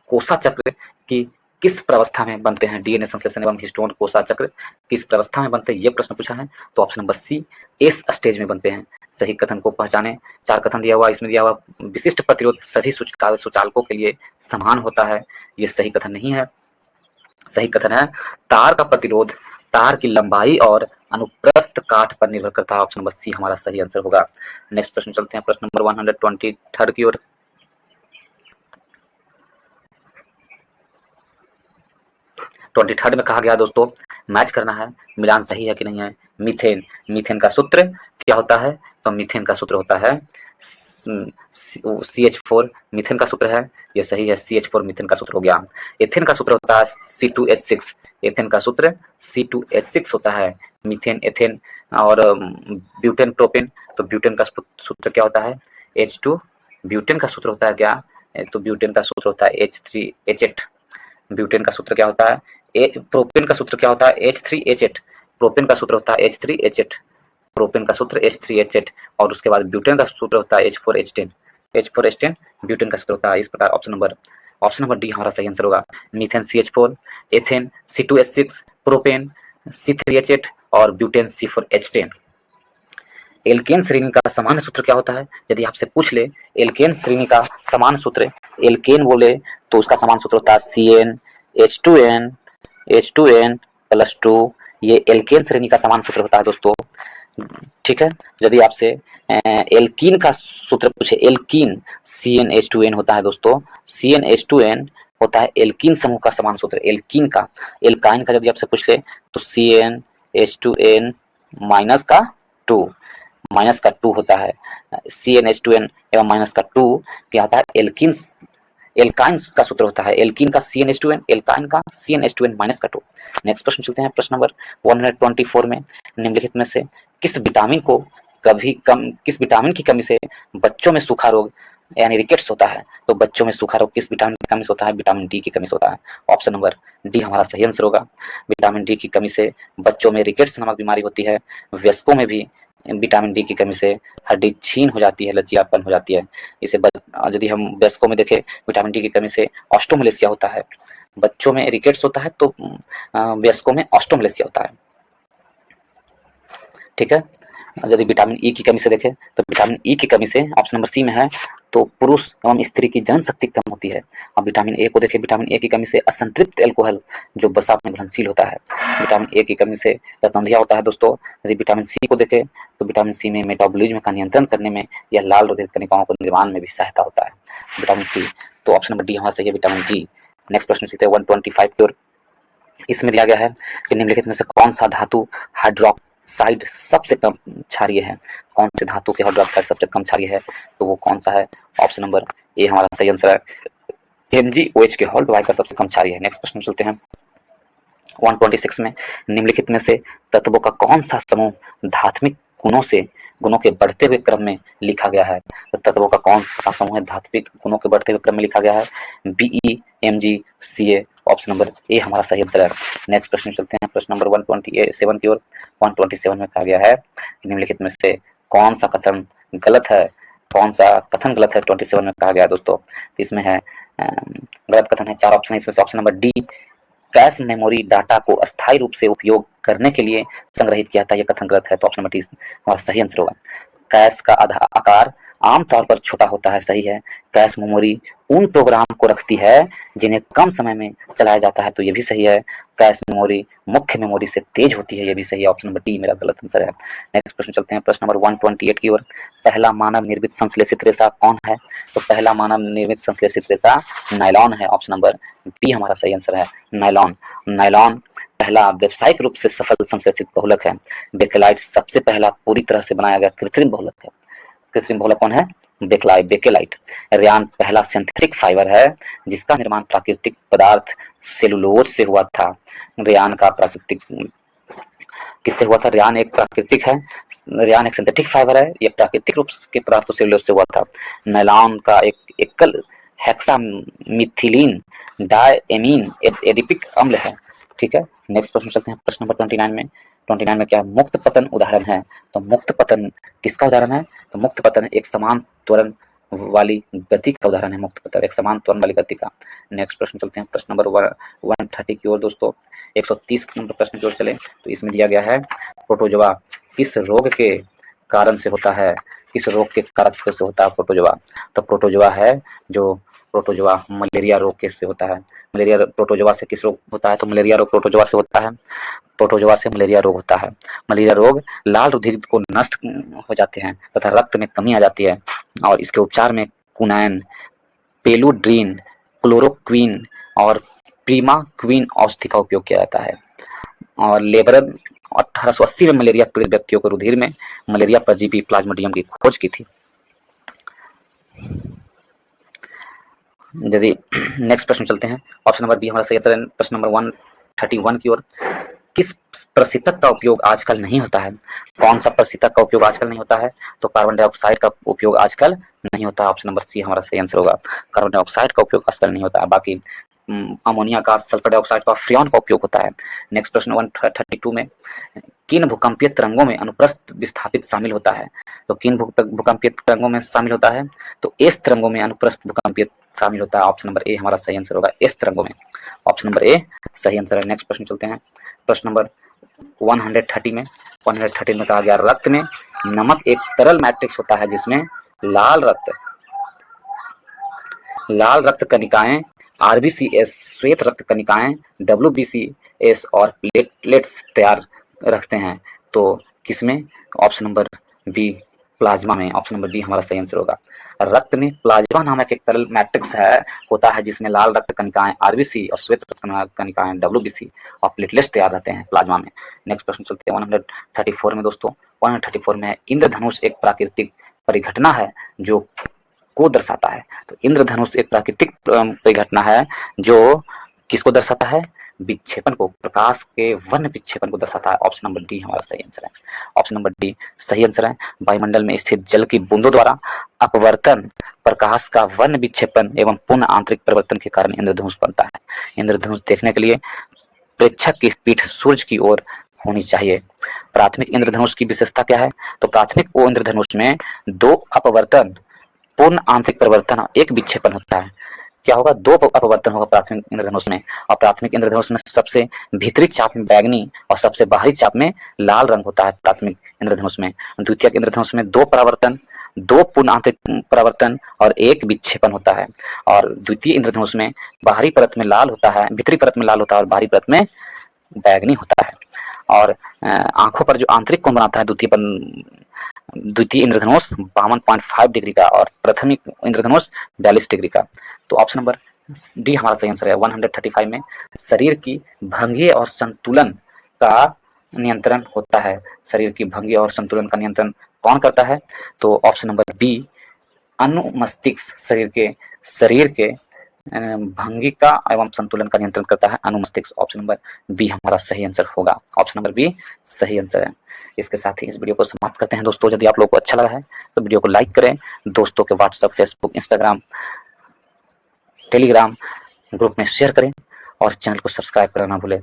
कोसा चक्र की किस प्रवस्था में बनते हैं? डीएनए संश्लेषण एवं हिस्टोन कोसा चक्र किस प्रवस्था में बनते हैं, ये प्रश्न पूछा है। तो option number C S stage में बनते हैं। सही कथन को पहचाने। 4 कथन दिया हुआ, इसमें दिया हुआ विशिष्ट प्रतिरोध सभी सूचालकों के लिए समान होता है, ये सही कथन नहीं है। सही कथन है तार का प्रतिरोध तार की लंबाई और अनुप्रस्थ काट पर निर्भर करता है। ऑप्शन नंबर सी हमारा सही आंसर होगा। नेक्स्ट प्रश्न चलते हैं प्रश्न नंबर 123 की ओर। 23 में कहा गया दोस्तों, मैच करना है, मिलान सही है कि नहीं है। मीथेन, मीथेन का सूत्र क्या होता है? तो मीथेन का सूत्र होता है CH4, मीथेन का सूत्र है, ये सही है, CH4 मीथेन का सूत्र हो गया। एथेन का सूत्र होता है C2H6, एथेन का सूत्र C2H6 होता है। मीथेन, एथेन और ब्यूटेन, प्रोपेन, तो ब्यूटेन का सूत्र क्या होता है? H2, ब्यूटेन का सूत्र होता है क्या? तो ब्यूटेन का सूत्र होता है H3H8, ब्यूटेन का सूत्र क्या होता है? प्रोपेन का सूत्र क्या होता है? H3H8, प्रोपेन का सूत्र होता है H3H8, प्रोपेन का सूत्र H3H8, और उसके बाद ब्यूटेन का सूत्र होता है H4H10, H4H10 ब्यूटेन का सूत्र होता है। इस प्रकार ऑप्शन नंबर डी हमारा सही आंसर होगा। Methane CH4, ethane C2H6, propane C3H8 और ब्यूटेन C4H10। एल्केन श्रेणी का सामान्य सूत्र क्या होता है? यदि आपसे पूछ ले एल्केन श्रेणी का सामान्य सूत्र, एल्केन बोले तो उसका सामान्य सूत्र होता है CnH2n +2, ये एल्केन श्रेणी का सामान्य सूत्र होता है दोस्तों। ठीक है, यदि आपसे एल्कीन का सूत्र पूछे, एल्कीन CnH2n होता है दोस्तों, CnH2n होता है एल्कीन समूह का समान सूत्र। एल्कीन का, एल्काइन का यदि आपसे पूछ ले तो CnH2n -2 होता है। CnH2n एवं -2 क्या होता है? एल्कीन, एल्काइन का सूत्र होता है। एल्कीन का CnH2n, एल्काइन का CnH2n -2। नेक्स्ट प्रश्न चलते हैं प्रश्न नंबर 124 में। निम्नलिखित में से किस विटामिन की कमी से बच्चों में सूखा रोग यानी रिकेट्स होता है? तो बच्चों में सूखा रोग किस विटामिन की कमी से होता है? विटामिन डी की कमी से होता है। ऑप्शन नंबर डी हमारा सही आंसर होगा। विटामिन डी की कमी से बच्चों में रिकेट्स नामक बीमारी होती है। वयस्कों में भी विटामिन डी की कमी से हड्डी छीन हो जाती है, लचीलापन हो जाती है। इसे यदि हम वयस्कों में देखें, विटामिन डी की कमी से ऑस्टोमलेशिया होता है। बच्चों में रिकेट्स होता है तो वयस्कों में ऑस्टोमलेशिया होता है। ठीक है, यदि विटामिन ई की कमी से देखें तो विटामिन ई की कमी से ऑप्शन नंबर सी में है तो पुरुष एवं स्त्री की जनशक्ति कम होती है। अब विटामिन ए को देखें, विटामिन ए की कमी से असंतृप्त एल्कोहल जो वसा में घुलनशील होता है। विटामिन ए की कमी से रतौंधिया होता है दोस्तों। यदि विटामिन सी को देखें तो विटामिन सी में मेटाबॉलिज्म का नियंत्रण करने में या लाल रुधिर कणिकाओं को निर्माण में भी सहायता होता है विटामिन सी। तो ऑप्शन नंबर डी हमारा सही है, विटामिन डी। नेक्स्ट प्रश्न सीखते हैं 125 की ओर। इसमें दिया गया है कि निम्नलिखित में से कौन सा धातु हाइड्रोक्साइड सबसे कम क्षारीय है? कौन से धातु के हाइड्रोक्साइड सबसे कम क्षारीय है? तो वो कौन सा है? ऑप्शन नंबर ए हमारा सही आंसर है, MgOH के हॉल्ट वाई का सबसे कम क्षारीय है। नेक्स्ट प्रश्न चलते हैं 126 में। निम्नलिखित में से तत्वों का कौन सा समूह धात्विक गुणों के बढ़ते हुए क्रम में लिखा गया है? तो तत्वों का कौन सा समूह है धात्विक गुणों के बढ़ते हुए क्रम में लिखा गया है? BeMgCa, ऑप्शन नंबर ए हमारा सही आंसर है। नेक्स्ट प्रश्न चलते हैं प्रश्न नंबर 127 की ओर। 127 में कहा गया है निम्नलिखित में से कौन सा कथन गलत है? 27 में कहा गया दोस्तों। इसमें है गलत कथन है, 4 ऑप्शन है इसमें से। Option number D, cache memory data को अस्थायी रूप से उपयोग करने के लिए संग्रहित किया था, यह कथन गलत है। तो ऑप्शन नंबर डी हमारा सही आंसर होगा। कैश का आकार आमतौर पर छोटा होता है, सही है। कैश मेमोरी उन प्रोग्राम को रखती है जिन्हें कम समय में चलाया जाता है, तो ये भी सही है। कैश मेमोरी मुख्य मेमोरी से तेज होती है, ये भी सही है। ऑप्शन नंबर डी मेरा गलत आंसर है। नेक्स्ट प्रश्न चलते हैं प्रश्न नंबर 128 की ओर। पहला मानव निर्मित संश्लेषित रेशा कौन है? तो पहला मानव निर्मित संश्लेषित रेशा नायलॉन है। ऑप्शन नंबर बी हमारा सही आंसर है, नायलॉन। नायलॉन पहला व्यावसायिक रूप से सफल संश्लेषित बहुलक है। बेकेलाइट सबसे पहला पूरी तरह से बनाया गया कृत्रिम बहुलक है। कृत्रिम बहुलक कौन है? बेकेलाइट। रेयान पहला सिंथेटिक फाइबर है जिसका निर्माण प्राकृतिक पदार्थ सेलुलोज से हुआ था। रेयान का प्राकृतिक किससे हुआ था? रेयान एक प्राकृतिक है, रेयान एक सिंथेटिक फाइबर है, यह प्राकृतिक रूप के पदार्थ सेलुलोज से हुआ था। नायलॉन का एक एकल हेक्सामिथिलीन डायएमीन एडिपिक अम्ल है। ठीक है, नेक्स्ट प्रश्न चलते हैं प्रश्न नंबर 29 में। 29 में क्या मुक्त पतन उदाहरण है? तो मुक्त पतन किसका उदाहरण है? तो मुक्त पतन एक समान त्वरण वाली गति का उदाहरण है। मुक्त पतन एक समान त्वरण वाली गति का। नेक्स्ट प्रश्न चलते हैं प्रश्न नंबर 130 की ओर दोस्तों। 130 नंबर प्रश्न की ओर चले तो इसमें दिया गया है प्रोटोजोआ किस रोग के कारण से होता है, किस रोग के कारक से होता है प्रोटोजोआ? तो प्रोटोजोआ है जो प्रोटोजोआ मलेरिया रोग के से होता है। मलेरिया प्रोटोजोआ से किस रोग होता है? तो मलेरिया रोग प्रोटोजोआ से होता है। प्रोटोजोआ से मलेरिया रोग होता है। मलेरिया रोग लाल रुधिर को नष्ट हो जाते हैं तथा रक्त में कमी आ जाती है और इसके उपचार में कुनैन, पेलुड्रीन, क्लोरोक्वीन और प्रीमाक्वीन औषधि का उपयोग किया जाता है। और लेबरन 1880 में मलेरिया पीड़ित व्यक्तियों को रुधिर में मलेरिया परजीवी प्लाज्मोडियम की खोज की थी। यदि नेक्स्ट प्रश्न चलते हैं, ऑप्शन नंबर बी हमारा सही आंसर है। प्रश्न नंबर 131 की ओर, किस प्रशीतक का उपयोग आजकल नहीं होता है? कौन सा प्रशीतक का उपयोग आजकल नहीं होता है? तो कार्बन डाइऑक्साइड का उपयोग आजकल नहीं होता। ऑप्शन नंबर सी हमारा सही आंसर होगा। कार्बन डाइऑक्साइड का उपयोग आजकल नहीं होता है। बाकी अमोनिया का, सल्फर डाइऑक्साइड का, फ्रियॉन का उपयोग होता है। नेक्स्ट प्रश्न 132 में, किन भूकंपीय तरंगों में अनुप्रस्थ विस्थापित शामिल होता है? तो किन भूकंपीय तरंगों में शामिल होता है? तो एस तरंगों में अनुप्रस्थ भूकंपीय शामिल होता है। ऑप्शन नंबर ए हमारा सही आंसर होगा, एस तरंगों में। ऑप्शन नंबर ए सही आंसर है। नेक्स्ट प्रश्न चलते हैं, प्रश्न नंबर 130 में। 130 में कहा गया, रक्त में नमक एक तरल मैट्रिक्स होता है जिसमें लाल रक्त कणिकाएं, आरबीसीएस श्वेत रक्त कणिकाएं, डब्ल्यूबीसीएस और प्लेटलेट्स तैयार रखते हैं। तो किसमें? ऑप्शन नंबर बी, प्लाज्मा में। ऑप्शन नंबर बी हमारा सही आंसर होगा। रक्त में प्लाज्मा नामक एक तरल मैट्रिक्स होता है जिसमें लाल रक्त कणिकाएं, आरबीसी और श्वेत रक्त कणिकाएं, डब्ल्यूबीसी और प्लेटलेट्स तैयार रहते हैं प्लाज्मा में। नेक्स्ट प्रश्न चलते हैं 134 में दोस्तों। 134 में, इंद्रधनुष एक प्राकृतिक परिघटना है जो को दर्शाता है। तो इंद्रधनुष एक प्राकृतिक परिघटना है जो किसको दर्शाता है? विक्षेपण को, प्रकाश के वर्ण विक्षेपण को दर्शाता है। ऑप्शन नंबर डी हमारा सही आंसर है। ऑप्शन नंबर डी सही आंसर है। वायुमंडल में स्थित जल की बूंदों द्वारा अपवर्तन, प्रकाश का वर्ण विक्षेपण एवं पूर्ण आंतरिक परिवर्तन के कारण इंद्रधनुष बनता है। इंद्रधनुष देखने के लिए प्रेक्षक की पीठ सूर्य की ओर होनी चाहिए। प्राथमिक इंद्रधनुष की विशेषता क्या है? तो प्राथमिक इंद्रधनुष में 2 अपवर्तन, पूर्ण आंतरिक परिवर्तन और 1 विक्षेपन होता है। क्या होगा? 2 अपवर्तन होगा प्राथमिक इंद्रधनुष में। और प्राथमिक इंद्रधनुष में सबसे भीतरी चाप में बैगनी और सबसे बाहरी चाप में लाल रंग होता है प्राथमिक इंद्रधनुष में। द्वितीयक इंद्रधनुष में 2 परावर्तन, 2 पूर्ण आंतरिक परावर्तन और 1 विक्षेपन होता है। और द्वितीय इंद्रधनुष में बाहरी परत में लाल होता है, भीतरी परत में लाल होता है और बाहरी परत में बैगनी होता है। और आंखों पर जो आंतरिक कोण बनाता है द्वितीय इंद्रधनुष 52.5 डिग्री का और प्राथमिक इंद्रधनुष 42 डिग्री का। तो ऑप्शन नंबर डी हमारा सही आंसर है। 135 में, शरीर की भंगी और संतुलन का नियंत्रण होता है। शरीर की भंगी और संतुलन का नियंत्रण कौन करता है? तो ऑप्शन नंबर बी, अनुमस्तिष्क शरीर के भंगिका एवं संतुलन का नियंत्रण करता है अनुमस्तिष्क। ऑप्शन नंबर बी हमारा सही आंसर होगा। ऑप्शन नंबर बी सही आंसर है। इसके साथ ही इस वीडियो को समाप्त करते हैं दोस्तों। यदि आप लोगों को अच्छा लगा है तो वीडियो को लाइक करें, दोस्तों के WhatsApp, Facebook, Instagram, Telegram group में शेयर करें और चैनल को सब्सक्राइब करना ना भूलें।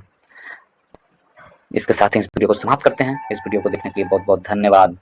इसके साथ ही इस वीडियो को समाप्त करते हैं। इस वीडियो को देखने के लिए बहुत बहुत धन्यवाद।